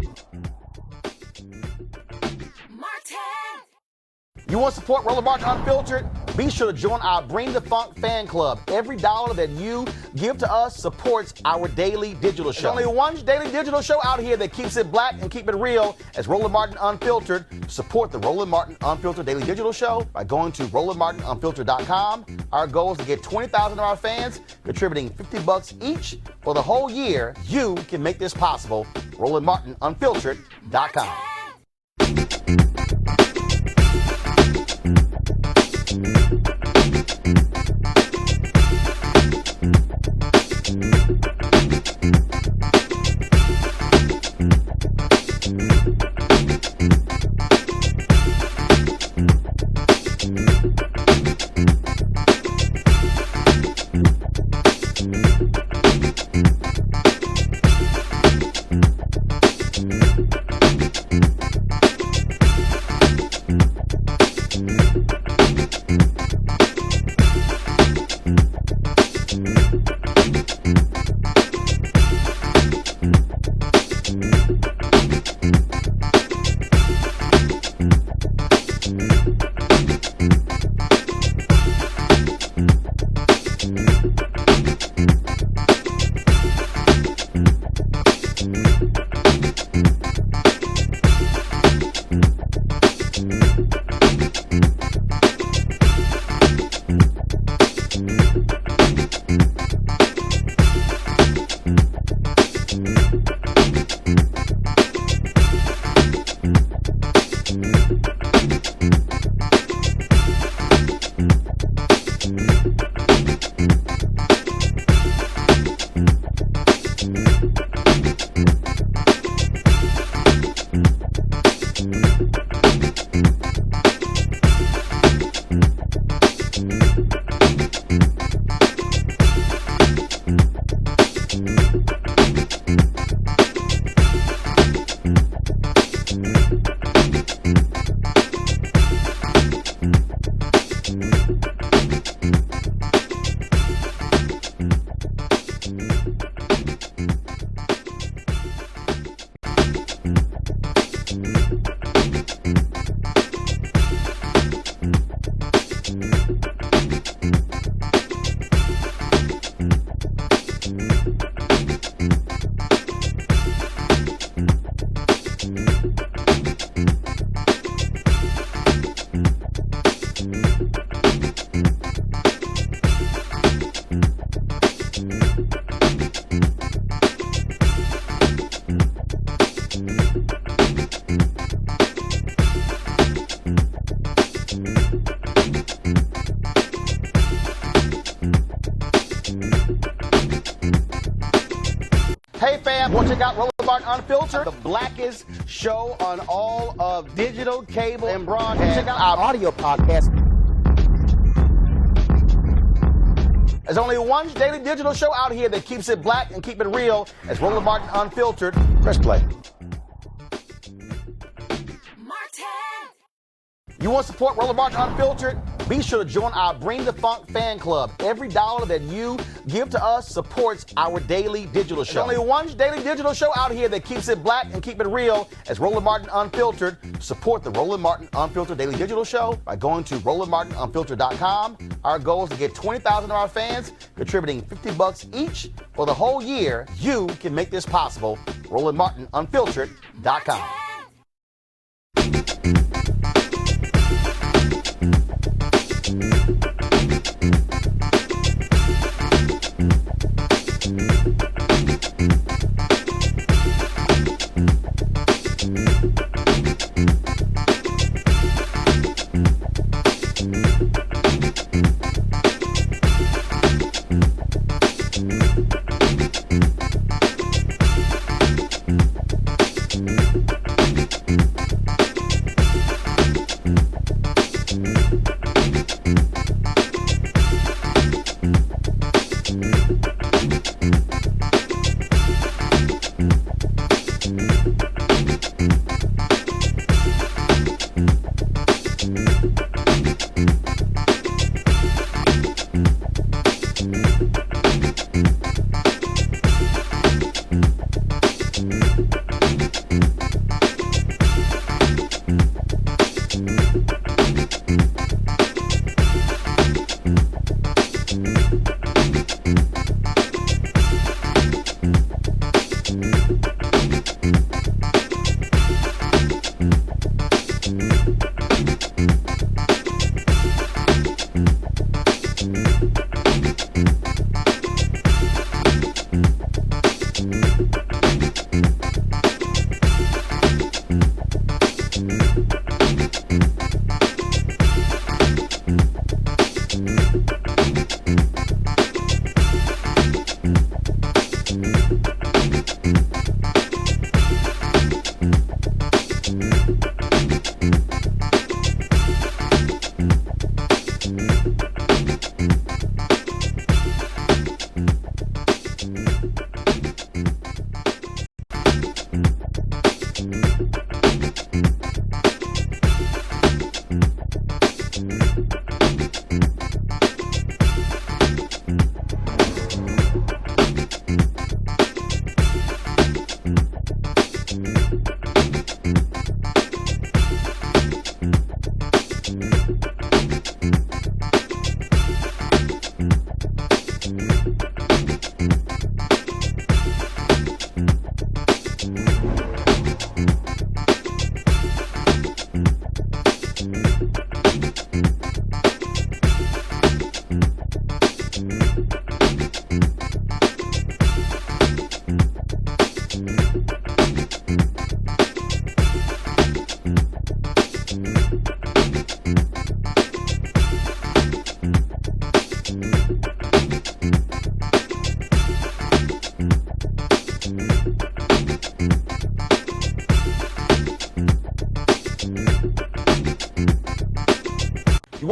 You want to support Roland Martin Unfiltered? Be sure to join our Bring the Funk fan club. Every dollar that you give to us supports our daily digital show. There's only one daily digital show out here that keeps it black and keep it real as Roland Martin Unfiltered. Support the Roland Martin Unfiltered daily digital show by going to RolandMartinUnfiltered.com. Our goal is to get 20,000 of our fans contributing $50 each for the whole year. You can make this possible. RolandMartinUnfiltered.com. Hey fam, want to check out Roland Martin Unfiltered, the blackest show on all of digital, cable, and broadcast. Check out our audio podcast. There's only one daily digital show out here that keeps it black and keep it real as Roland Martin Unfiltered. Press play. You want to support Roland Martin Unfiltered? Be sure to join our Bring the Funk fan club. Every dollar that you give to us supports our daily digital show. There's only one daily digital show out here that keeps it black and keep it real as Roland Martin Unfiltered. Support the Roland Martin Unfiltered daily digital show by going to RolandMartinUnfiltered.com. Our goal is to get 20,000 of our fans contributing $50 each for the whole year. You can make this possible. RolandMartinUnfiltered.com.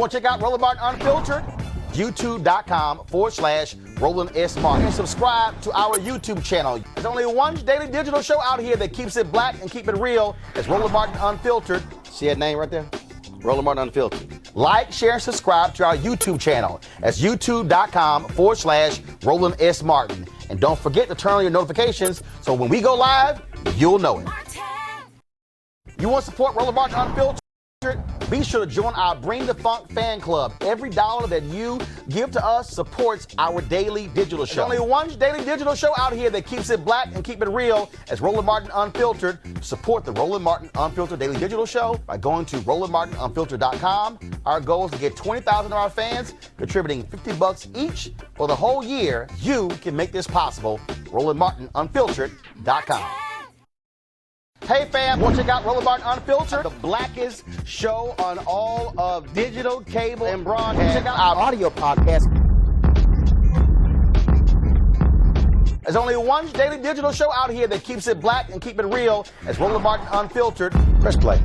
Want to check out Roland Martin Unfiltered? YouTube.com/Roland S. Martin. And subscribe to our YouTube channel. There's only one daily digital show out here that keeps it black and keep it real. It's Roland Martin Unfiltered. See that name right there? Roland Martin Unfiltered. Like, share, and subscribe to our YouTube channel. That's YouTube.com/Roland S. Martin. And don't forget to turn on your notifications so when we go live, you'll know it. You want to support Roland Martin Unfiltered? Be sure to join our Bring the Funk fan club. Every dollar that you give to us supports our daily digital show. There's only one daily digital show out here that keeps it black and keep it real. It's Roland Martin Unfiltered. Support the Roland Martin Unfiltered daily digital show by going to RolandMartinUnfiltered.com. Our goal is to get 20,000 of our fans contributing $50 each for the whole year. You can make this possible. RolandMartinUnfiltered.com. Hey fam, want to check out Roland Martin Unfiltered? The blackest show on all of digital, cable, and broadcast. Check out our audio podcast. There's only one daily digital show out here that keeps it black and keep it real. It's Roland Martin Unfiltered. Press play.